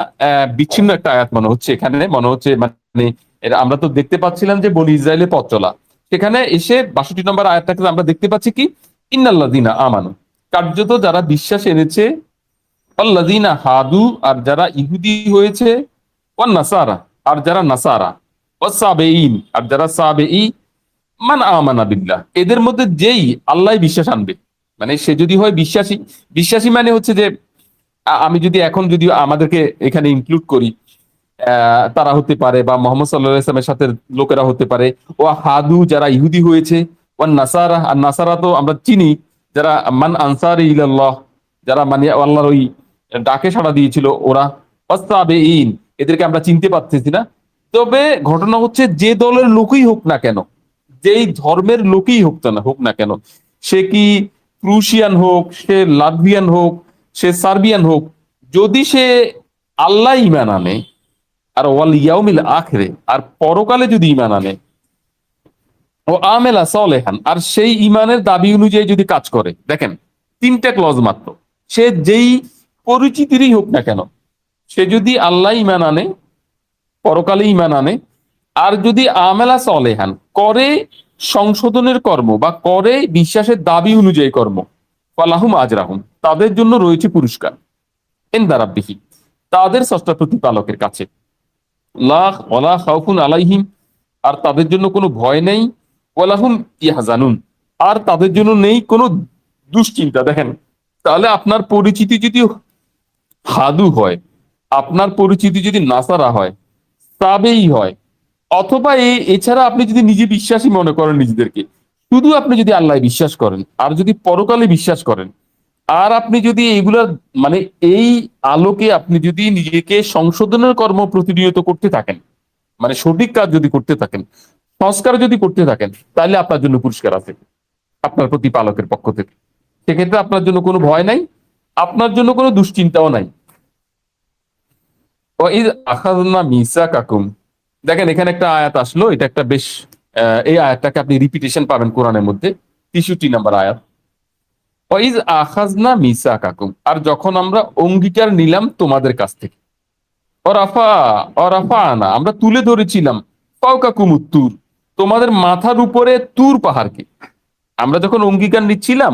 Speaker 1: বিচ্ছিন্ন একটা আয়াত মনে হচ্ছে, এখানে মনে হচ্ছে মানে আমরা তো দেখতে পাচ্ছিলাম যে বনি ইসরায়েলের পথ চলা, সেখানে এসে 62 নম্বর আয়াতটাকে আমরা দেখতে পাচ্ছি কি, ইন্নাল্লাযীনা আমানু, কার্যত যারা বিশ্বাস এনেছে, আল্লাযীনা হাদু, আর যারা ইহুদি হয়েছে, ওয়ান নাসারা, আর যারা নাসারা, ওয়াসাবেঈন, আর যারা সাবেঈ, মান আমানা বিল্লাহ, এদের মধ্যে যেই আল্লাহ বিশ্বাস আনবে, মানে সে যদি হয় বিশ্বাসী। বিশ্বাসী মানে হচ্ছে যে আমি যদি এখন যদি আমাদেরকে এখানে ইনক্লুড করি, তারা হতে পারে বা মোহাম্মদ সাল্লাল্লাহু আলাইহি ওয়াসাল্লামের সাথে লোকেরা হতে পারে, ও হাদু যারা ইহুদি হয়েছে, ও নাসারা, আর নাসারা তো আমরা চিনি, যারা মান আনসারি ইলাল্লাহ, যারা মানে আল্লাহর ওই ডাকে সাড়া দিয়েছিল ওরা, ওয়াসসাবিঈন, এদেরকে আমরা চিনতে পারতেছি না। তবে ঘটনা হচ্ছে যে দলের লোকই হোক না কেন, যেই ধর্মের লোকই হোক না কেন, সে কি প্রুশিয়ান হোক, সে লাটভিয়ান হোক, সে সার্বিয়ান হোক, যদি সে আল্লাহ ইমান আনে, আর ওয়াল ইয়াউমিল আখিরে, আর পরকালে যদি ইমান আনে, ও আমেলা সলেহান, আর সেই ইমানের দাবি অনুযায়ী যদি কাজ করে, দেখেন 3টে ক্লজ মাত্র, সে যেই পরিচিতিরই হোক না কেন, সে যদি আল্লাহ ইমান আনে, পরকালে ইমান আনে, আর যদি আমেলা সলেহান করে, সংশোধনের কর্ম বা করে বিশ্বাসের দাবি অনুযায়ী কর্ম, ফালাহুম আজরাহুম, তাদের জন্য রয়েছে পুরস্কার, ইনদা রাব্বিহিম, তাদের স্রষ্টা প্রতিপালকের কাছে, লা ওয়ালা খাউফুন আলাইহিম, আর তাদের জন্য কোনো ভয় নেই, ওয়ালাহুম ইয়াহজানুন, আর তাদের জন্য নেই কোনো দুশ্চিন্তা। দেখেন তাহলে আপনার পরিচিতি যদি হাদু হয়, আপনার পরিচিতি যদি নাসারা হয়, তাবেই হয়, অথবা এছাড়া আপনি যদি নিজে বিশ্বাসী মনে করেন নিজেদেরকে, শুধু আপনি যদি আল্লাহ বিশ্বাস করেন আর যদি পরকালে বিশ্বাস করেন, আর আপনি যদি এইগুলা মানে এই আলোকে আপনি যদি নিজেকে সংশোধনের কর্ম প্রতিনিয়ত করতে থাকেন, মানে সঠিক কাজ যদি করতে থাকেন, সংস্কার যদি করতে থাকেন, তাহলে আপনার জন্য পুরস্কার আছে আপনার প্রতিপালকের পক্ষ থেকে। সেক্ষেত্রে আপনার জন্য কোনো ভয় নাই, আপনার জন্য কোনো দুশ্চিন্তাও নাই। ওয়াইদ আখাযনা মিসাকাকুম, দেখেন এখানে একটা আয়াত আসলো, এটা একটা বেশ এই আয়াতটাকে আপনি রিপিটেশন পাবেন কোরআনের মধ্যে, 63 নম্বর আয়াত। ওয়াইজ আখাজনা মিসাকাকুম, আর যখন আমরা অঙ্গীকার নিলাম তোমাদের কাছ থেকে, অরাফা অরাফা আনা, আমরা তুলে ধরেছিলাম, ফাওকাকুম তুর, তোমাদের মাথার উপরে তুর পাহাড়কে। আমরা যখন অঙ্গীকার নিচ্ছিলাম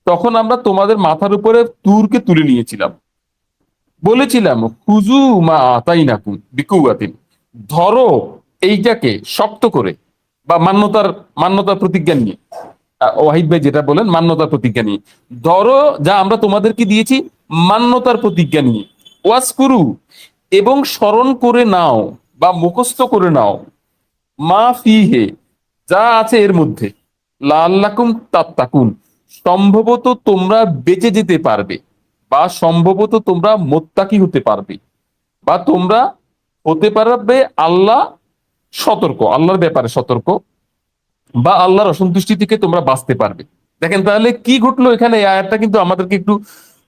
Speaker 1: তখন আমরা তোমাদের মাথার উপরে তুরকে তুলে নিয়েছিলাম, বলেছিলাম হুজু মা আতাইনাকুম বিকুয়াতিন, ধরো এইটাকে শক্ত করে, বা মান্যতার প্রতিজ্ঞা নিয়ে। ওয়াহিদ ভাই যেটা বলেন মান্যতার প্রতিজ্ঞা নিয়ে, ধরো যা আমরা তোমাদেরকে দিয়েছি মান্যতার প্রতিজ্ঞা নিয়ে। ওয়াসকুরু, এবং স্মরণ করে নাও বা মুখস্থ করে নাও, মা ফিহে, যা আছে এর মধ্যে, লাআল্লাকুম তাত্তাকুন, সম্ভবত তোমরা বেঁচে যেতে পারবে, বা সম্ভবত তোমরা মোত্তাকি হতে পারবে, বা তোমরা হতে পারবে আল্লাহ সতর্ক, আল্লাহর ব্যাপারে সতর্ক, বা আল্লাহর অসন্তুষ্টি থেকে তোমরা বাঁচতে পারবে। দেখেন তাহলে কি ঘটলো এখানে, এই আয়াতটা কিন্তু আমাদেরকে একটু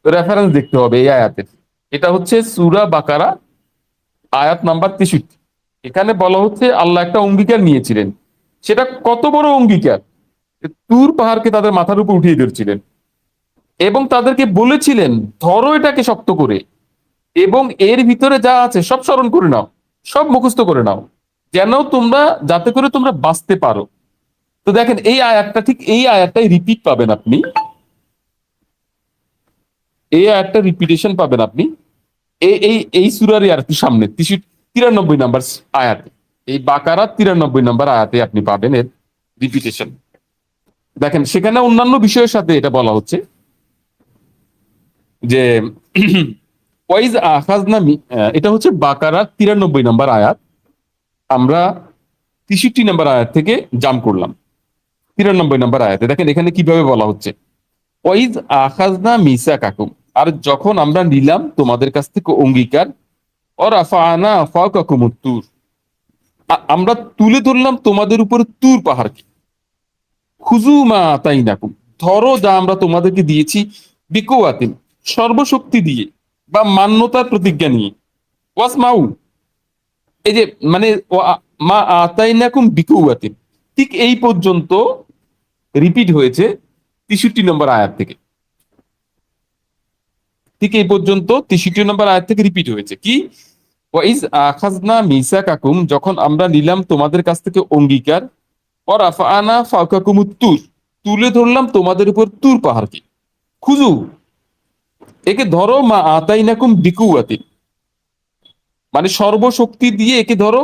Speaker 1: রেফারেন্স দেখতে হবে এই আয়াতের। এটা হচ্ছে সূরা বাকারা আয়াত নাম্বার 63। এখানে বলা হচ্ছে আল্লাহ একটা অঙ্গীকার নিয়েছিলেন, সেটা কত বড় অঙ্গীকার, তুর পাহাড়কে তাদের মাথার উপর উঠিয়ে ধরছিলেন এবং তাদেরকে বলেছিলেন ধরো এটাকে শক্ত করে, এবং এর ভিতরে যা আছে সব স্মরণ করে নাও, সব মুখস্থ করে নাও, যেন তোমরা, যাতে করে তোমরা বাঁচতে পারো। তো দেখেন এই আয়াতটা, ঠিক এই আয়াতটাই রিপিট পাবেন আপনি, এই আয়াতটা রিপিটেশন পাবেন আপনি এই এই এই সূরারই আর একটু সামনে 93 নম্বর আয়াতে, এই বাকারা 93 নম্বর আয়াতে আপনি পাবেন এর রিপিটেশন। দেখেন সেখানে অন্যান্য বিষয়ের সাথে এটা বলা হচ্ছে যে ওয়াইজ আখাজনা এটা হচ্ছে বাকারা 93 নম্বর আয়াত, আমরা 63 নম্বর আয়াত থেকে জাম্প করলাম 93 নম্বর আয়াতে। দেখেন এখানে কিভাবে বলা হচ্ছে, ওয়াইজ আখাজনা মিসা কাকুম, আর যখন আমরা নিলাম তোমাদের কাছ থেকে অঙ্গীকার, অর আফানা ফাওকাকুম তুর, আমরা তুলে ধরলাম তোমাদের উপর তুর পাহাড়কে, খুজু মা আতাইনাকুম, ধরো যা আমরা তোমাদেরকে দিয়েছি, বিকুয়াতিন, সর্বশক্তি দিয়ে বা মান্যতার প্রতিজ্ঞা নিয়ে, ওয়াসমাউ, এই যে মানে মা আতাইনাকুম বিকুয়াতিন, ঠিক এই পর্যন্ত রিপিট হয়েছে 63 নম্বর আয়াত থেকে, ঠিক এই পর্যন্ত 63 নম্বর আয়াত থেকে রিপিট হয়েছে কি, ওয়াইজ আখাজনা মিসাকাকুম, যখন আমরা নিলাম তোমাদের কাছ থেকে অঙ্গীকার, ওয়া রাফাআনা ফাওকাকুমুত তুর, তুলে ধরলাম তোমাদের উপর তুর পাহাড়কে, খুজু, একে ধরো মা আতাইনাকুম বিকুয়াতিন, মানে সর্বশক্তি দিয়ে একে ধরো।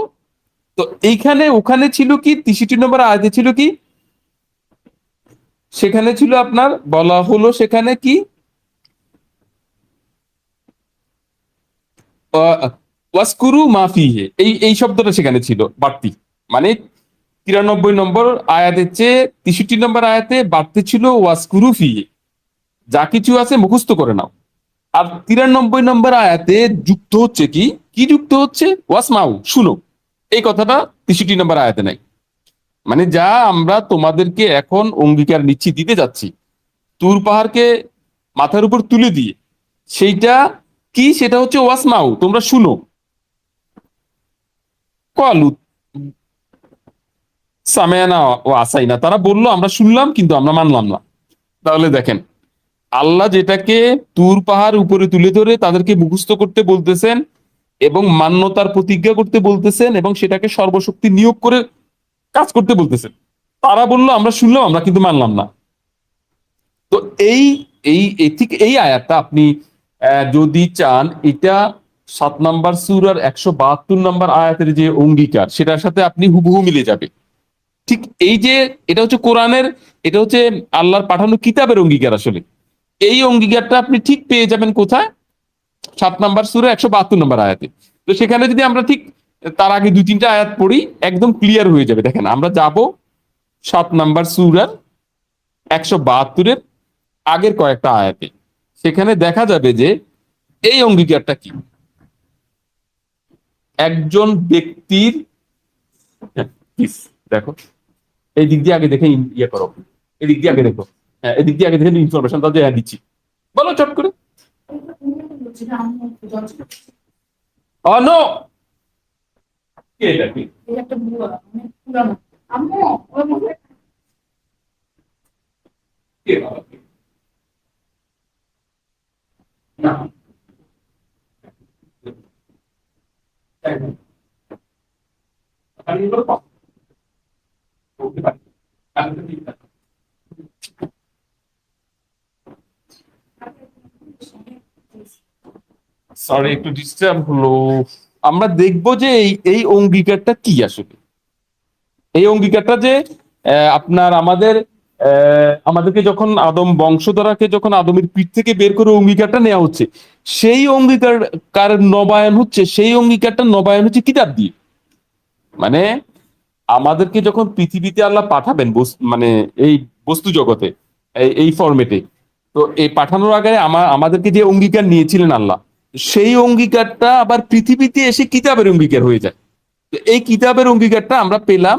Speaker 1: তো এইখানে ওখানে ছিল কি, 63 নম্বর আয়াতে ছিল কি, সেখানে ছিল আপনার বলা হলো সেখানে কি, ওয়াসকুরু মাফিহে, এই শব্দটা সেখানে ছিল বাড়তি, মানে 93 নম্বর আয়াতের চেয়ে 63 নম্বর আয়াতে বাড়তি ছিল ওয়াসকুরু ফিহে, যা কিছু আছে মুখস্থ করে নাও। আর 93 নম্বর আয়াতে যুক্ত হচ্ছে কি, কি যুক্ত হচ্ছে, ওয়াসমাউ, শুনো, এই কথাটা 63 নম্বর আয়াতে নাই। মানে যা আমরা তোমাদেরকে এখন অঙ্গীকার নিচ্ছি, দিতে যাচ্ছি তুর পাহাড়কে মাথার উপর তুলে দিয়ে, সেইটা কি, সেটা হচ্ছে ওয়াসমাউ, তোমরা শুনো। কলু সামেয়ানা ও আসাইনা, তারা বললো আমরা শুনলাম কিন্তু আমরা মানলাম না। তাহলে দেখেন আল্লাহ যেটাকে তুর পাহাড় উপরে তুলে ধরে তাদেরকে মুখস্থ করতে বলতেছেন এবং মান্যতার প্রতিজ্ঞা করতে বলতেছেন এবং সেটাকে সর্বশক্তি নিয়োগ করে কাজ করতে বলতেছেন, তারা বললো আমরা শুনলাম আমরা কিন্তু মানলাম না। তো এই ঠিক এই আয়াতটা আপনি যদি চান, এটা 7 নম্বর সূরার 172 নম্বর আয়াতের যে অঙ্গীকার, সেটার সাথে আপনি হুবহু মিলে যাবে। ঠিক এই যে এটা হচ্ছে কোরআনের, এটা হচ্ছে আল্লাহর পাঠানো কিতাবের অঙ্গীকার, আসলে এই অঙ্গীকারটা আপনি ঠিক পেয়ে যাবেন কোথায়, 7 নম্বর সূরা 172 নম্বর আয়াতে। তো সেখানে যদি আমরা ঠিক তার আগে 2-3টা আয়াত পড়ি, একদম ক্লিয়ার হয়ে যাবে। দেখেন আমরা যাব 7 নম্বর সূরার 172-এর আগের কয়েকটা আয়াতে, সেখানে দেখা যাবে যে এই অঙ্গীকারটা কি, একজন ব্যক্তির, প্লিজ দেখো, এই দিক দিয়ে আগে দেখে ইয়ে করো, এদিক দিয়ে আগে দেখো, হ্যাঁ এদিক দিয়ে আগে দেখে ইনফরমেশনটা যে হ্যাঁ দিচ্ছি, বলো চট করে। নো, এটা কি?
Speaker 2: এই একটা বুয়া অনেক পুরানো। আম্মু ওর মধ্যে
Speaker 1: কে বাবা? না, তাই না? আমি এগুলো করতে পারি। আমি তো ঠিক না। সরি, একটু ডিস্টার্ব হলো। আমরা দেখবো যে এই অঙ্গীকারটা কি আসলে। এই অঙ্গীকারটা যে আপনার আমাদেরকে যখন আদম বংশধরাকে যখন আদমের পিঠ থেকে বের করে অঙ্গীকারটা নেওয়া হচ্ছে, সেই অঙ্গীকার কার নবায়ন হচ্ছে, সেই অঙ্গীকারটা নবায়ন হচ্ছে কিতাব দিয়ে। মানে আমাদেরকে যখন পৃথিবীতে আল্লাহ পাঠাবেন মানে এই বস্তু জগতে, এই ফরম্যাটে, তো এই পাঠানোর আগে আমাদেরকে যে অঙ্গীকার নিয়েছিলেন আল্লাহ, সেই অঙ্গীকারটা আবার পৃথিবীতে এসে কিতাবের অঙ্গীকার হয়ে যায়। তো এই কিতাবের অঙ্গীকারটা আমরা পেলাম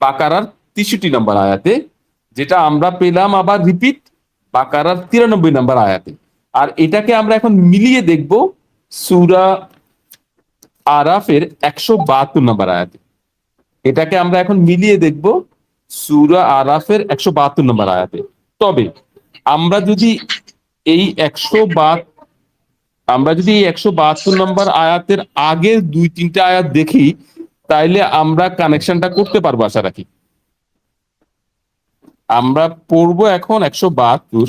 Speaker 1: বাকারার 63 নম্বর আয়াতে, যেটা আমরা পেলাম আবার রিপিট বাকারার 93 নম্বর আয়াতে। আর এটাকে আমরা এখন মিলিয়ে দেখব সূরা আরাফের 172 নম্বর আয়াতে। এটাকে আমরা এখন মিলিয়ে দেখব সূরা আরাফের 172 নম্বর আয়াতে। তবে আমরা যদি এই 172 নম্বর আয়াতের আগের 2-3টা আয়াত দেখি, তাইলে আমরা কানেকশনটা করতে পারবো আশা রাখি। আমরা পড়বো এখন 172,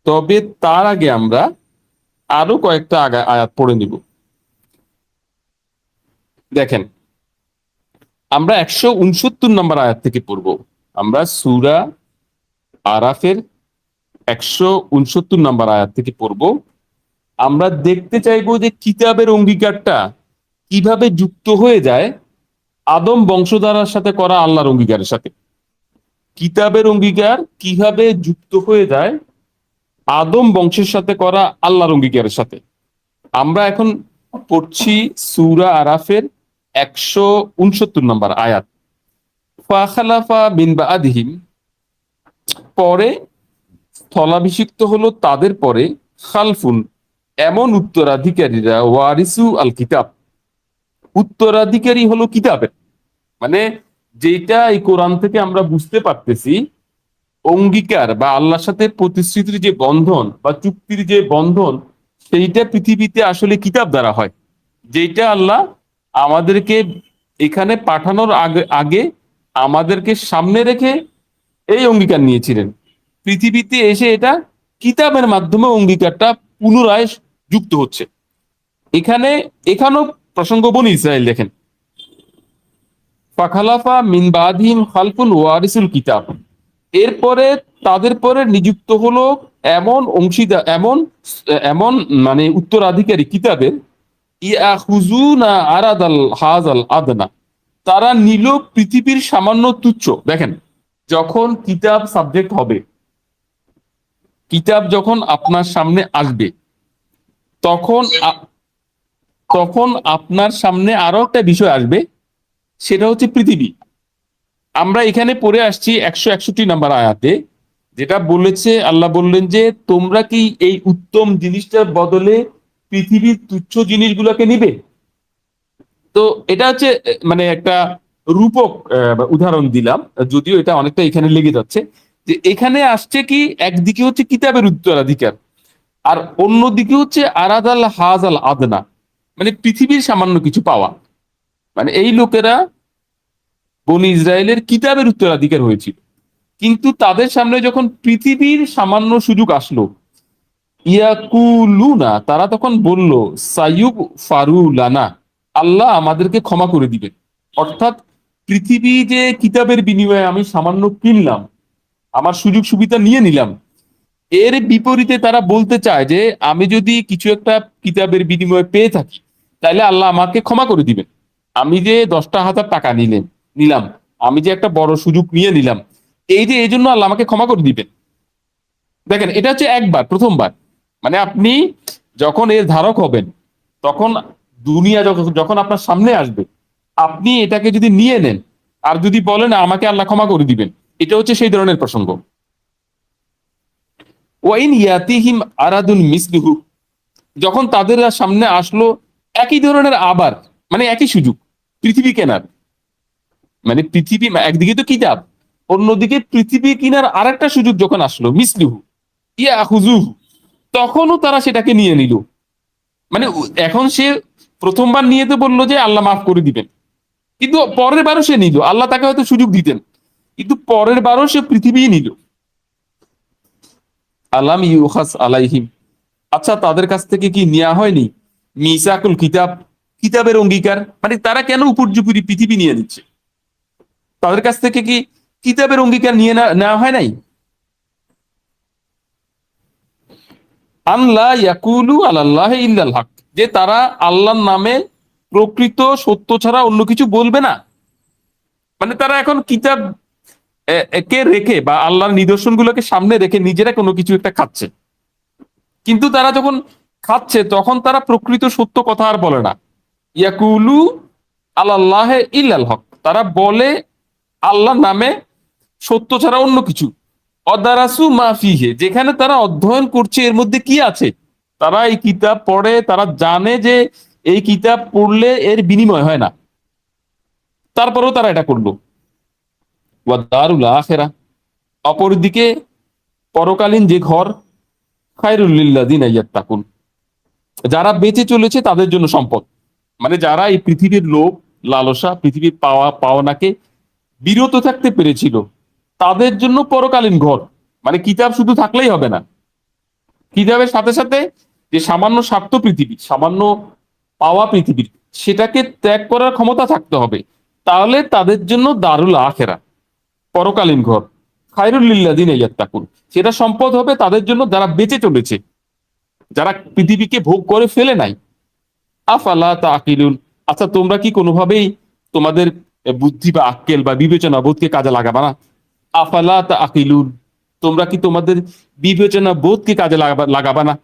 Speaker 1: তবে তার আগে আমরা আরো কয়েকটা আয়াত পড়ে নিব। দেখেন, আমরা 169 নম্বর আয়াত থেকে পড়বো। আমরা সূরা আরাফের 169 নম্বর আয়াত থেকে পড়বো। আমরা দেখতে চাইবো যে কিতাবের অঙ্গীকারটা কিভাবে যুক্ত হয়ে যায় আদম বংশধারার সাথে করা আল্লাহর অঙ্গীকারের সাথে। কিতাবের অঙ্গীকার কিভাবে যুক্ত হয়ে যায় আদম বংশের সাথে করা আল্লাহর অঙ্গীকারের সাথে। আমরা এখন পড়ছি সূরা আরাফের 169 নম্বর আয়াত। ফাখালাফা মিন বাদিহিম, পরে স্থলাভিষিক্ত হলো তাদের পরে, খালফুন, এমন উত্তরাধিকারীরা, ওয়ারিসু আল কিতাব, উত্তরাধিকারী হলো কিতাবের। মানে যেটা এই কোরআন থেকে আমরা বুঝতে পারতেছি, অঙ্গীকার বা আল্লাহর সাথে প্রতিশ্রুতির যে বন্ধন বা চুক্তির যে বন্ধন, সেইটা পৃথিবীতে আসলে কিতাব দ্বারা হয়। যেটা আল্লাহ আমাদেরকে এখানে পাঠানোর আগে আগে আমাদেরকে সামনে রেখে এই অঙ্গীকার নিয়েছিলেন। পৃথিবীতে এসে এটা কিতাবের মাধ্যমে অঙ্গীকারটা পুনরায় যুক্ত হচ্ছে। এখানেও প্রসঙ্গ বনি ইসরায়েল দেখেন, ফাখালাফা মিন বাদিহিম খালফুন ওয়ারিসুল কিতাব, এরপরে তাদের পরে নিযুক্ত হলো এমন অংশীদার, এমন এমন মানে উত্তরাধিকারী কিতাবের, ইয়াখুজুনা আরাদাল হাজাল আদনা, তারা নিল পৃথিবীর সামান্য তুচ্ছ। দেখেন, যখন কিতাব সাবজেক্ট হবে, কিতাব যখন আপনার সামনে আসবে, তখন তখন আপনার সামনে আরো একটা বিষয় আসবে, সেটা হচ্ছে পৃথিবী। আমরা এখানে পড়ে আসছি 161 নম্বর আয়াতে, যেটা বলেছে, আল্লাহ বললেন যে তোমরা কি এই উত্তম জিনিসটার বদলে পৃথিবীর তুচ্ছ জিনিসগুলোকে নিবে। তো এটা হচ্ছে মানে একটা রূপক উদাহরণ দিলাম, যদিও এটা অনেকটা এখানে লেগে যাচ্ছে। যে এখানে আসছে কি, একদিকে হচ্ছে কিতাবের উত্তরাধিকার, আর অন্যদিকে হচ্ছে আরাদাল হাজাল আদনা, মানে পৃথিবীর সামান্য কিছু পাওয়া। মানে এই লোকেরা বনি ইসরায়েলের কিতাবের উত্তরাধিকার হয়েছিল, কিন্তু তাদের সামনে যখন পৃথিবীর সামান্য সুযোগ আসলো, ইয়াকুলুনা, তারা তখন বলল, সাইয়ুব ফারুলানা, আল্লাহ আমাদেরকে ক্ষমা করে দিবেন। অর্থাৎ পৃথিবী যে কিতাবের বিনিময়ে আমি সামান্য কিনলাম, আমার সুযোগ সুবিধা নিয়ে নিলাম, এর বিপরীতে তারা বলতে চায় যে আমি যদি কিছু একটা কিতাবের বিনিময়ে পেয়ে থাকি, তাহলে আল্লাহ আমাকে ক্ষমা করে দিবেন। আমি যে 10,000 টাকা নিলাম, আমি যে একটা বড় সুযোগ নিয়ে নিলাম, এই জন্য আল্লাহ আমাকে ক্ষমা করে দিবেন। দেখেন, এটা হচ্ছে একবার, প্রথমবার। মানে আপনি যখন এর ধারক হবেন, তখন দুনিয়া যখন আপনার সামনে আসবে, আপনি এটাকে যদি নিয়ে নেন আর যদি বলেন আমাকে আল্লাহ ক্ষমা করে দিবেন, এটা হচ্ছে সেই ধরনের প্রসঙ্গ। ওয়াইন ইয়াতিহিম আরাদুন মিসলিহু, যখন তাদের সামনে আসলো একই ধরনের আবার, মানে একই সুযোগ, পৃথিবী কেনার, মানে পৃথিবী একদিকে তো কিতাব, অন্যদিকে পৃথিবী কেনার আরেকটা সুযোগ যখন আসলো, মিসলুহু ইয়া হুজুহু, তখনও তারা সেটাকে নিয়ে নিল। মানে এখন সে প্রথমবার নিয়ে তো বললো যে আল্লাহ মাফ করে দিবেন, কিন্তু পরের বারও সে নিল, আল্লাহ তাকে হয়তো সুযোগ দিতেন, কিন্তু পরের বারও সে পৃথিবী নিল। আলাম ইউখাস আলাইহিম, আচ্ছা তাদের কাছ থেকে কি নেওয়া হয়নি মিসাকুল কিতাব, কিতাবের অঙ্গীকার? মানে তারা কেন উপর্যুপরি পৃথিবী নিয়ে নিচ্ছে? তাদের কাছ থেকে কি কিতাবের অঙ্গীকার নিয়ে নেওয়া হয় নাই? আনলা ইয়াকুলু আলাল্লাহ ইল্লাল হক, যে তারা আল্লাহর নামে প্রকৃত সত্য ছাড়া অন্য কিছু বলবে না। মানে তারা এখন কিতাব কে রেখে বা আল্লাহর নিদর্শনগুলোকে সামনে রেখে নিজেরা কোনো কিছু একটা খাচ্ছে, কিন্তু তারা যখন খাচ্ছে তখন তারা প্রকৃত সত্য কথা আর বলে না। ইয়াকুলু আলাল্লাহ ইল্লাল হক, তারা বলে আল্লাহর নামে সত্য ছাড়া অন্য কিছু। অদারাসু মাফিহে, যেখানে তারা অধ্যয়ন করছে এর মধ্যে কি আছে, তারা এই কিতাব পড়ে, তারা জানে যে এই কিতাব পড়লে এর বিনিময় হয় না, তারপরেও তারা এটা করলো। ওয়া দারুল আখিরা, অপরদিকে পরকালীন যে ঘর, খায়রুল লিল্লাযিনা ইয়াত্তাকুন, যারা বেঁচে চলেছে তাদের জন্য সম্পদ। মানে যারা এই পৃথিবীর লোভ লালসা, পৃথিবীর পাওয়া পাওনাকে বিরত থাকতে পেরেছিল, তাদের জন্য পরকালীন ঘর। মানে কিতাব শুধু থাকলেই হবে না, কিতাবের সাথে সাথে যে সামান্য স্বার্থ পৃথিবী, সামান্য পাওয়া পৃথিবীর, সেটাকে ত্যাগ করার ক্ষমতা থাকতে হবে। তাহলে তাদের জন্য দারুল আখেরা, পরকালীন ঘর, খায়রুল লিল্লাযিনা ইয়াত্তাকুন, সেটা সম্পদ হবে তাদের জন্য যারা বেঁচে চলেছে, যারা পৃথিবীকে ভোগ করে ফেলে নাই। আফালা তাকিলুন, আচ্ছা তোমরা কি কোনোভাবেই তোমাদের বুদ্ধি বা আক্কেল বা বিবেচনা বোধকে কাজে লাগাবা না? আফালা তাকিলুন, তোমরা কি তোমাদের বিবেচনা বোধকে কাজে লাগাবা না?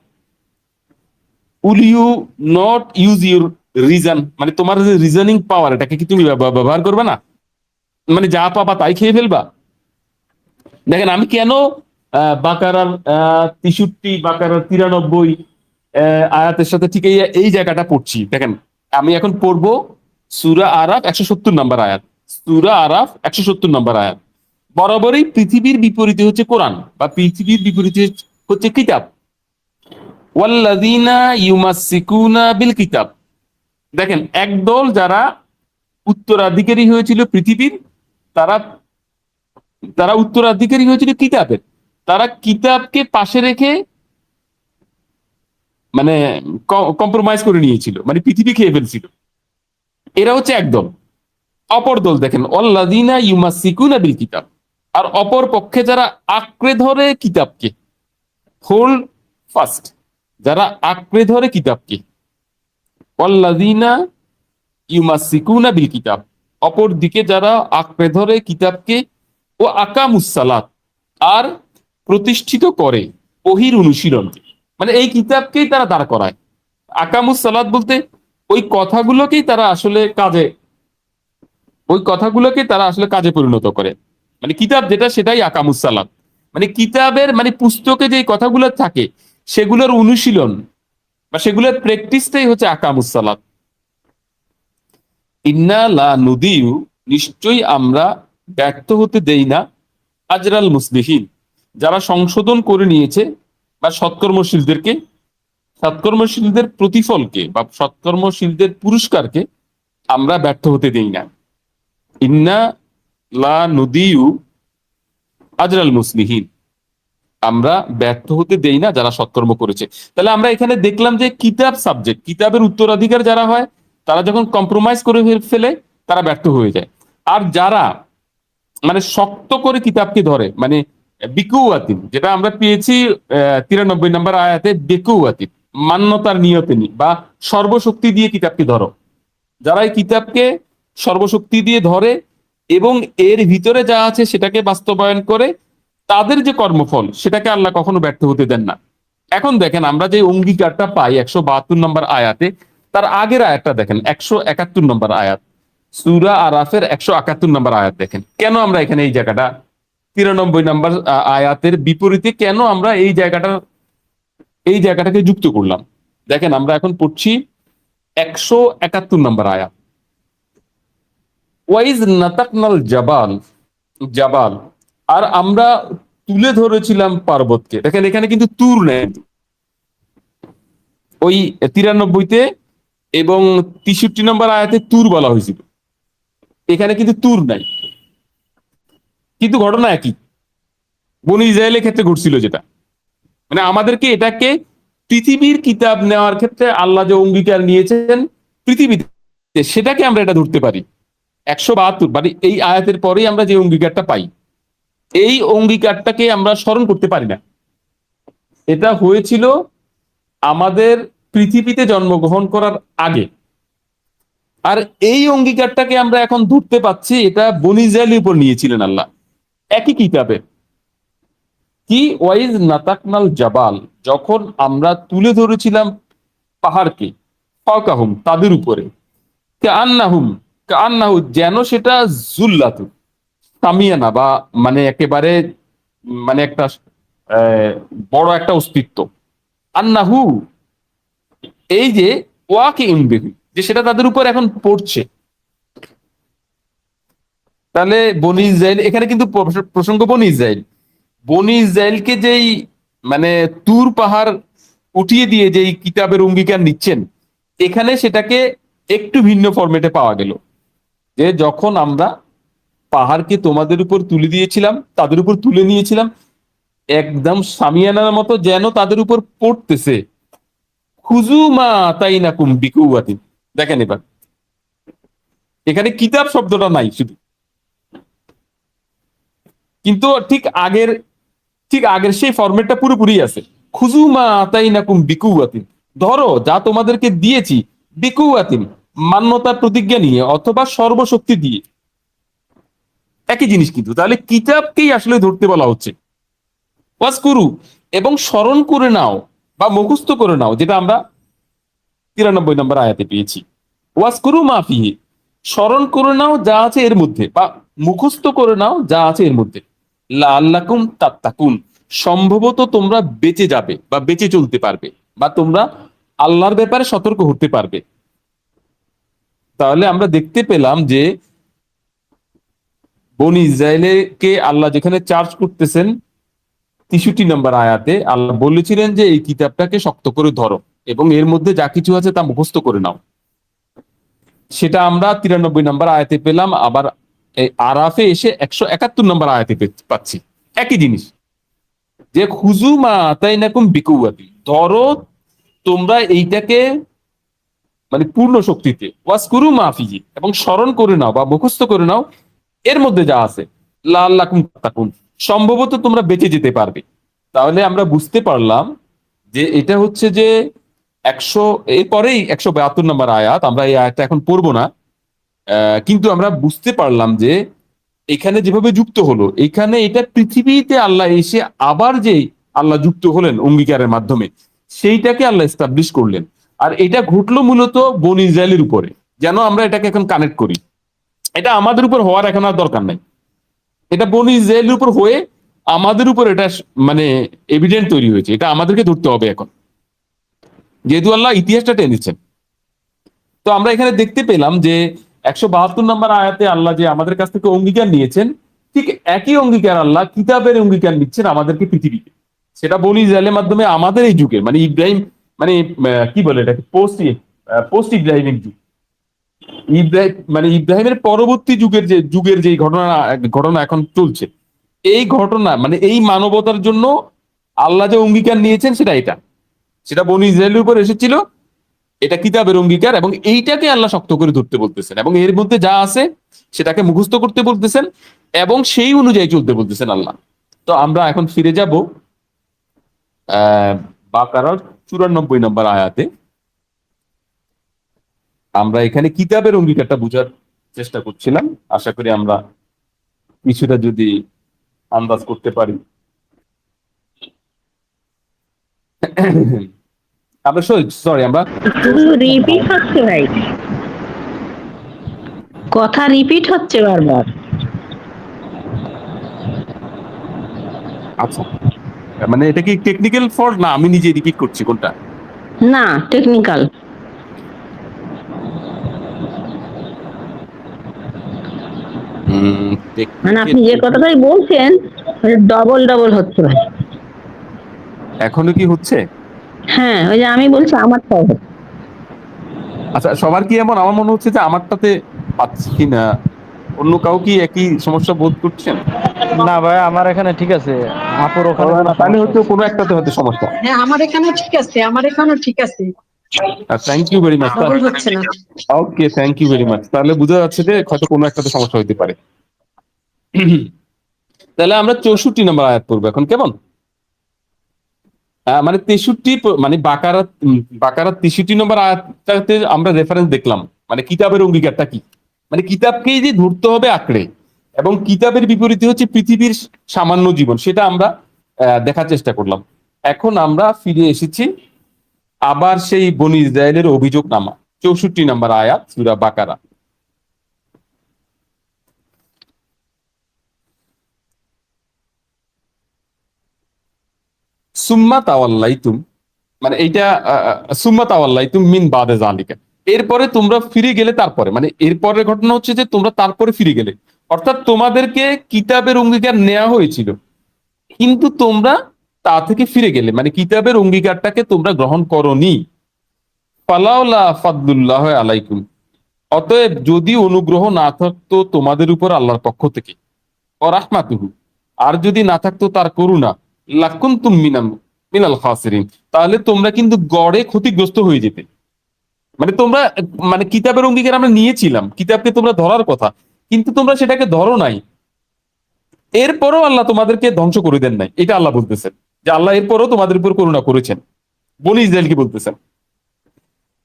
Speaker 1: Will you not use your reason, মানে তোমার যে রিজনিং পাওয়ার, এটাকে কি তুমি ব্যবহার করবে না? মানে যা পাবা তাই খেয়ে ফেলবা? দেখেন আমি কেন বাকারার 63, বাকারার 93 আয়াতের সাথে ঠিক এই এই জায়গাটা পড়ছি। দেখেন আমি এখন পড়বো সূরা আরাফ 170 নম্বর আয়াত। সূরা আরাফ 170 নম্বর আয়াত। বরাবরই পৃথিবীর বিপরীতে হচ্ছে কোরআন, বা পৃথিবীর বিপরীতে হচ্ছে কিতাব। ওয়াল্লাযীনা ইউমাসসিকুনা বিল কিতাব, দেখেন একদল যারা উত্তরাধিকারী হয়েছিল পৃথিবীর, তারা তারা উত্তরাধিকারী হয়েছিল কিতাবের, তারা কিতাবকে পাশে রেখে মানে কম্প্রোমাইজ করে নিয়েছিল, মানে পৃথিবী খেয়ে ফেলছিল। এরা হচ্ছে একদল। অপর দল দেখেন অল্লাযীনা ইউমাসসিকুনা বিল কিতাব, আর অপর পক্ষে যারা আঁকড়ে ধরে কিতাবকে, হোল্ড ফাস্ট, যারা আঁকড়ে ধরে কিতাবকে। অল্লাযীনা ইউমাসসিকুনা বিল কিতাব, অপর দিকে যারা আঁকড়ে ধরে কিতাবকে, ও আকামুস সালাত, আর প্রতিষ্ঠিত করে ওহির অনুশীলনকে, মানে এই কিতাবকেই তারা দাঁড় করায়। আকামুস সালাত বলতে ওই কথাগুলোকেই তারা আসলে কাজে, ওই কথাগুলোকে তারা আসলে কাজে পরিণত করে। মানে কিতাব যেটা সেটাই আকামুস সালাত, মানে কিতাবের মানে পুস্তকে যে কথাগুলো থাকে সেগুলোর অনুশীলন বা সেগুলোর প্র্যাকটিসটাই হচ্ছে আকামুস সালাত। ইন্না লা নুদিউ, নিশ্চয়ই আমরা ব্যর্থ হতে দেই না, আজরাল মুসলিহিন, যারা সংশোধন করে নিয়েছে বা সৎকর্মশীলদেরকে, সৎকর্মশীলদের প্রতিফলকে বা সৎকর্মশীলদের পুরস্কারকে আমরা ব্যর্থ হতে দেই না। ইন্না লা নুদিউ আজরাল মুসলিহিন, আমরা ব্যর্থ হতে দেই না যারা সৎকর্ম করেছে। তাহলে আমরা এখানে দেখলাম যে কিতাব সাবজেক্ট, কিতাবের উত্তরাধিকার যারা হয় তারা যখন কম্প্রোমাইজ করে ফেলে তারা ব্যর্থ হয়ে যায়। আর যারা মানে শক্ত করে কিতাবকে ধরে, মানে বিকুয়াতিন, যেটা আমরা পেয়েছি 93 নম্বর আয়াতে, বেকুয়াতিন মান্যতার নিয়তে বা সর্বশক্তি দিয়ে কিতাবকে ধরো, যারা এই কিতাবকে সর্বশক্তি দিয়ে ধরে এবং এর ভিতরে যা আছে সেটাকে বাস্তবায়ন করে, তাদের যে কর্মফল সেটাকে আল্লাহ কখনো ব্যর্থ হতে দেন না। এখন দেখেন আমরা যে অঙ্গীকারটা পাই 172 নম্বর আয়াতে, তার আগের আয়াতটা দেখেন 171 নম্বর আয়াত, সূরা আরাফের 171 নম্বর আয়াত দেখেন। কেন আমরা এখানে এই জায়গাটা 93 নম্বর আয়াতের বিপরীতে কেন আমরা এই জায়গাটাকে যুক্ত করলাম? দেখেন আমরা এখন পড়ছি 171 নম্বর আয়াত। ওয়াইজ নাতাকনাল জাবাল, জাবাল, আর আমরা তুলে ধরেছিলাম পার্বতকে। দেখেন এখানে কিন্তু তুর নেই, ওই 93-তে এবং 63 নম্বর আয়াতে তুর বলা হয়েছিল, এখানে কিন্তু তুর নাই, কিন্তু ঘটনা একই, বনি ইসরায়েলের ক্ষেত্রে ঘটছিল যেটা। মানে আমাদেরকে এটাকে পৃথিবীর কিতাব নেওয়ার ক্ষেত্রে আল্লাহ যে অঙ্গীকার নিয়েছেন পৃথিবীতে, সেটাকে আমরা এটা ধরতে পারি। 172 মানে এই আয়াতের পরেই আমরা যে অঙ্গীকারটা পাই, এই অঙ্গীকারটাকে আমরা স্মরণ করতে পারি না। এটা হয়েছিল আমাদের পৃথিবীতে জন্মগ্রহণ করার আগে, আর এই অঙ্গীকারটাকে আমরা এখন ধরতে পাচ্ছি, এটা বনি ইসরায়েলের উপর নিয়েছিলেন আল্লাহ একই কিতাবে। কি ওয়াইজ নাতাকনাল জাবাল, যখন আমরা তুলে ধরেছিলাম পাহাড়কে, ফাওকাহুম তাদের উপরে, কান্নাহুম, কান্নাহু যেন সেটা জুল্লাতু, সামিয়ানা বা মানে একেবারে মানে একটা বড় একটা অস্তিত্ব, আন্নাহু এই যে ওয়াকে ইনবিহি, যে সেটা তাদের উপর এখন পড়ছে। তাহলে বনি ইসরায়েল, এখানে কিন্তু প্রসঙ্গ বনি ইসরায়েল, বনি ইসরায়েলকে যেই মানে তুর পাহাড় উঠিয়ে দিয়ে যেই কিতাবের অঙ্গীকার নিচ্ছেন, এখানে সেটাকে একটু ভিন্ন ফরম্যাটে পাওয়া গেল, যে যখন আমরা পাহাড়কে তোমাদের উপর তুলে দিয়েছিলাম, তাদের উপর তুলে নিয়েছিলাম একদম সামিয়ানার মতো, যেন তাদের উপর পড়তেছে। খুজু মা আতাইনাকুম বিকুওয়াতিন, দেখেন এবার এখানে কিতাব শব্দটা নাই শুধু, কিন্তু ঠিক আগের সেই ফরম্যাটটা পুরোপুরি আছে। খুজু মা আতাইনাকুম বিকুওয়াতিন, ধরো যা তোমাদেরকে দিয়েছি, বিকুওয়াতিন মান্যতার প্রতিজ্ঞা নিয়ে অথবা সর্বশক্তি দিয়ে, একই জিনিস কিন্তু। তাহলে কিতাবকেই আসলে ধরতে বলা হচ্ছে। ওয়াজকুরু এবং স্মরণ করে নাও বা মুখস্থ করে নাও, যেটা আমরা 93 নম্বর আয়াতে পেয়েছি। ওয়াজকুরু মাফিহি, স্মরণ করে নাও যা আছে এর মধ্যে, বা মুখস্থ করে নাও যা আছে এর মধ্যে। লাআল্লাকুম তাত্তাকুন, সম্ভবত তোমরা বেঁচে যাবে বা বেঁচে চলতে পারবে, বা তোমরা আল্লাহর ব্যাপারে সতর্ক হতে পারবে। তাহলে আমরা দেখতে পেলাম যে বনি ইসরায়েলকে আল্লাহ যেখানে চার্জ করতেছেন 63 নম্বর আয়াতে, আল্লাহ বলেছিলেন যে এই কিতাবটাকে শক্ত করে ধরো এবং এর মধ্যে যা কিছু আছে তা মুখস্থ করে নাও। সেটা আমরা 93 নম্বর আয়াতে পেলাম, আবার এই আরাফে এসে 171 নম্বর আয়াতে পাচ্ছি একই জিনিস, যে খুজু মা আতাইনাকুম বিকুওয়াতি, ধরো তোমরা এইটাকে মানে পূর্ণ শক্তিতে, ওয়াজকুরু মাফিহি এবং স্মরণ করে নাও বা মুখস্থ করে নাও এর মধ্যে যা আছে, লাআল্লাকুম তাত্তাকুন, সম্ভবত তোমরা বেঁচে যেতে পারবে। তাহলে আমরা বুঝতে পারলাম যে এটা হচ্ছে যে 172 নম্বর আয়াত, আমরা এই আয়াতটা এখন পড়বো না, কিন্তু আমরা বুঝতে পারলাম যে এখানে যেভাবে যুক্ত হলো, এখানে এটা পৃথিবীতে আল্লাহ এসে আবার যে আল্লাহ যুক্ত হলেন অঙ্গীকারের মাধ্যমে, সেইটাকে আল্লাহ এস্টাবলিশ করলেন। আর এটা ঘটলো মূলত বনি ইসরায়েলের উপরে, যেন আমরা এটাকে এখন কানেক্ট করি। এটা আমাদের উপর হওয়ার এখন আর দরকার নাই, এটা বনি ইসরায়েলের উপর হয়ে আমাদের উপর এটা মানে এভিডেন্ট তৈরি হয়েছে, এটা আমাদেরকে ধরতে হবে এখন, যেহেতু আল্লাহ ইতিহাসটা টেনেছেন। তো আমরা এখানে দেখতে পেলাম যে 172 নম্বর আয়াতে আল্লাহ যে আমাদের কাছ থেকে অঙ্গীকার নিয়েছেন, ঠিক একই অঙ্গীকার আল্লাহ কিতাবের অঙ্গীকার নিচ্ছেন আমাদেরকে পৃথিবীতে। সেটা বনি ইসরায়েলের মাধ্যমে আমাদের এই যুগে, মানে ইব্রাহিম, মানে কি বলে এটাকে, পোস্ট ইব্রাহিমিক যুগ, ইব্রাহিমের পরবর্তী যুগের যে ঘটনা এখন চলছে, এই ঘটনা মানে এই মানবতার জন্য আল্লাহ যে অঙ্গীকার নিয়েছেন সেটা বনি ইসরায়েলের উপর এসেছিল, এটা কিতাবের অঙ্গীকার, এবং এইটাকে আল্লাহ শক্ত করে ধরতে বলতেছেন, এবং এর মধ্যে যা আছে সেটাকে মুখস্থ করতে বলতেছেন, এবং সেই অনুযায়ী চলতে বলতেছেন আল্লাহ। তো আমরা এখন ফিরে যাব বাকারার 94 নম্বর আয়াতে। আমরা এখানে কিতাবের অঙ্গীকারটা বোঝার চেষ্টা করছিলাম, আশা করি আমরা কিছুটা যদি আন্দাজ করতে পারি। আমরা সরি আমরা
Speaker 3: রিপিট হচ্ছে ভাই, কথা রিপিট হচ্ছে বারবার।
Speaker 1: আচ্ছা, মানে এটা কি টেকনিক্যাল ফল্ট, না আমি নিজে রিপিট করছি কোনটা?
Speaker 3: না, টেকনিক্যাল। মানে আপনি যে কথাটাই বলছেন ডবল ডবল হচ্ছে ভাই।
Speaker 1: এখনো কি হচ্ছে?
Speaker 3: হ্যাঁ, ওই যে আমি বলছি আমারটাও হচ্ছে।
Speaker 1: আচ্ছা, সবার কি এমন? আমার মনে হচ্ছে যে আমারটাতে পাচ্ছি কিনা। অন্য কাউ কি একই সমস্যা বোধ করছেন?
Speaker 4: না ভাই, আমার এখানে ঠিক আছে, আপুর ওখানে মনে হয়
Speaker 1: তাহলে
Speaker 4: সমস্যা
Speaker 1: হয়তো
Speaker 4: হচ্ছে।
Speaker 1: কোনো একটাতে হয়তো সমস্যা।
Speaker 2: হ্যাঁ, আমার এখানেও ঠিক আছে, আমার এখানেও ঠিক আছে,
Speaker 1: thank you very much.
Speaker 2: Double হচ্ছে না।
Speaker 1: Okay, thank you very much. তাহলে বোঝা যাচ্ছে যে হয়তো কোনো একটাতে সমস্যা হতে পারে। তাহলে আমরা 64 নম্বর আয়াত পড়বো এখন, কেমন? মানে 63, মানে বাকারাত 63 নম্বর আয়াতটাতে আমরা রেফারেন্স দেখলাম। মানে কিতাবের অঙ্গীকারটা কি, মানে কিতাবকেই যে ধরতে হবে আঁকড়ে, এবং কিতাবের বিপরীতে হচ্ছে পৃথিবীর সামান্য জীবন, সেটা আমরা দেখার চেষ্টা করলাম। এখন আমরা ফিরে এসেছি আবার সেই বনি ইসরায়েলের অভিযোগ নামা, 64 নম্বর আয়াত সূরা বাকারা। সুম্মা তাওয়াল্লাইতুম, মানে এইটা সুম্মা তাওয়াল্লাইতুম মিন বাদে যালিকা, এরপরে তোমরা ফিরে গেলে। তারপরে মানে এরপরের ঘটনা হচ্ছে যে তোমরা তারপরে ফিরে গেলে, অর্থাৎ তোমাদেরকে কিতাবের অঙ্গীকার নেওয়া হয়েছিল, কিন্তু তোমরা তা থেকে ফিরে গেলে, মানে কিতাবের অঙ্গীকারটাকে তোমরা গ্রহণ করনি। ফালাউলা ফাদলুল্লাহ আলাইকুম, অতএব যদি অনুগ্রহ না থাকতো তোমাদের উপর আল্লাহর পক্ষ থেকে, ও রাহমাতুহু, আর যদি না থাকতো তার করুণা, লাকুনতুম মিনাল খাসিরিন, তাহলে তোমরা কিন্তু গড়ে ক্ষতিগ্রস্ত হয়ে যেতে। মানে তোমরা, মানে কিতাবের অঙ্গীকার আমরা নিয়েছিলাম, কিতাবকে তোমরা ধরার কথা, কিন্তু তোমরা সেটাকে ধরো নাই। এরপরও আল্লাহ তোমাদেরকে ধ্বংস করে দেন নাই, এটা আল্লাহ বলতেছেন, যে আল্লাহ এরপরও তোমাদের উপর করুণা করেছেন। বনি ইসরায়েলকে বলতেছেন,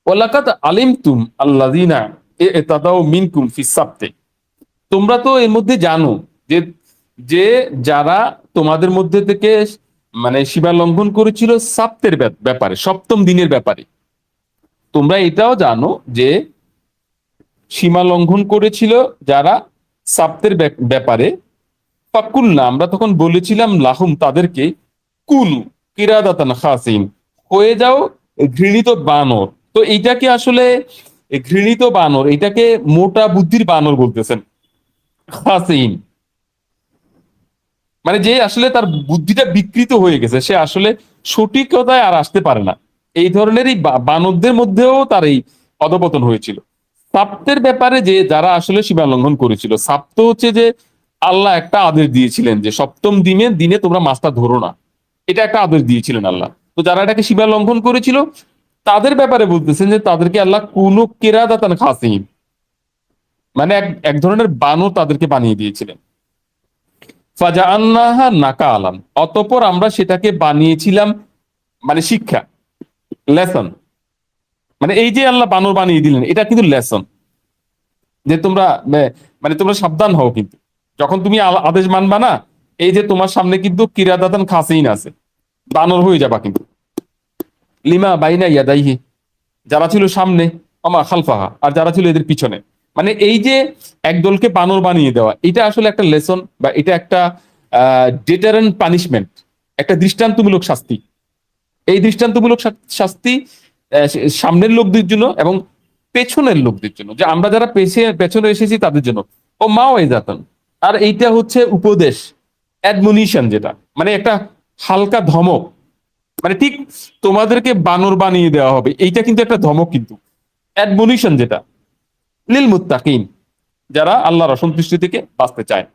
Speaker 1: ওয়ালাকাদ আলিমতুম আল্লাযিনা ইতাদাউ মিনকুম ফিস সাবতে, তোমরা তো এর মধ্যে জানো যে যে যারা তোমাদের মধ্যে থেকে মানে সীমা লঙ্ঘন করেছিল সাপ্তের ব্যাপারে, সপ্তম দিনের ব্যাপারে। তোমরা এটাও জানো যে সীমা লঙ্ঘন করেছিল যারা সাপ্তের ব্যাপারে। ফাকুলনা, আমরা তখন বলেছিলাম লাহুম তাদেরকে, কুনু কিরাদাতান খাসিন, হয়ে যাও ঘৃণিত বানর। তো এইটাকে আসলে ঘৃণিত বানর, এটাকে মোটা বুদ্ধির বানর বলতেছেন, খাসিন। মানে যে আসলে তার বুদ্ধিটা বিকৃত হয়ে গেছে, সে আসলে সঠিকতায় আর আসতে পারে না, এই ধরনেরই বানরদের মধ্যেও তার এই অধপতন হয়েছিল। সাপ্তের ব্যাপারে যে যারা আসলে সীমা লঙ্ঘন করেছিল, সাপ্ত হচ্ছে যে আল্লাহ একটা আদেশ দিয়েছিলেন যে সপ্তম দিনে দিনে তোমরা মাছটা ধরো না, এটা একটা আদেশ দিয়েছিলেন আল্লাহ। তো যারা এটাকে সীমা লঙ্ঘন করেছিল তাদের ব্যাপারে বলতেছেন যে তাদেরকে আল্লাহ কোনো কেরাদাতান খাসিন, মানে এক এক ধরনের বানর তাদেরকে বানিয়ে দিয়েছিলেন। ফাজাআলনাহা নাকালান, অতঃপর আমরা সেটাকে বানিয়েছিলাম মানে শিক্ষা, লেসন। মানে এই যে আল্লাহ বানর বানিয়ে দিলেন, এটা কিন্তু লেসন, যে তোমরা মানে তোমরা সাবধান হও, কিন্তু যখন তুমি আদেশ মানবা না, এই যে তোমার সামনে কিন্তু কিরাদাতান খাসিন আছে, বানর হয়ে যাবা কিন্তু। লিমা বাইনা ইয়াদাইহি, যারা ছিল সামনে, আমা খালফাহা, আর যারা ছিল এদের পিছনে। মানে এই যে একদলকে বানর বানিয়ে দেওয়া, এটা আসলে একটা লেসন, বা এটা একটা ডেটারেন্ট পানিশমেন্ট, একটা দৃষ্টান্তমূলক শাস্তি। এই দৃষ্টান্তমূলক শাস্তি সামনের লোকদের জন্য এবং পেছনের লোকদের জন্য, যে আমরা যারা পেছনে এসেছি তাদের জন্য। ও মাও এই জাতন, আর এইটা হচ্ছে উপদেশ, অ্যাডমনিশন, যেটা মানে একটা হালকা ধমক। মানে ঠিক তোমাদেরকে বানর বানিয়ে দেওয়া হবে, এইটা কিন্তু একটা ধমক, কিন্তু অ্যাডমনিশন যেটা লিল মুত্তাকিন, যারা আল্লাহর অসন্তুষ্টি থেকে বাঁচতে চায়।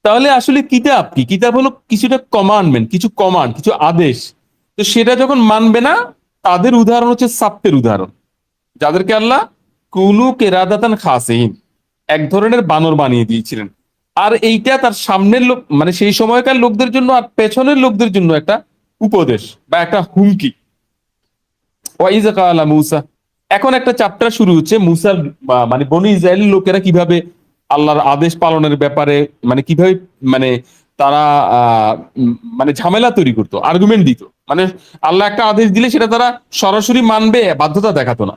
Speaker 1: তাহলে আসলে কিতাব কি? কিতাব হলো কিছুটা কমান্ডমেন্ট, কিছু কমান্ড, কিছু আদেশ। তো সেটা যখন মানবে না, তাদের উদাহরণ হচ্ছে সাপ্তের উদাহরণ, যাদেরকে আল্লাহ কুনু কেরাদাতান খাসিন, এক ধরনের বানর বানিয়ে দিয়েছিলেন। আর এইটা তার সামনের লোক, মানে সেই সময়কার লোকদের জন্য, আর পেছনের লোকদের জন্য একটা উপদেশ বা একটা হুমকি। ওয়াইজ কালা মুসা, এখন একটা চ্যাপ্টার শুরু হচ্ছে মুসার, মানে বনি ইসরায়েলের লোকেরা কিভাবে আল্লাহর আদেশ পালনের ব্যাপারে, মানে কিভাবে, মানে তারা মানে ঝামেলা তৈরি করতো, আর্গুমেন্ট দিত। মানে আল্লাহ একটা আদেশ দিলে সেটা তারা সরাসরি মানবে বাধ্যতা দেখাতো না,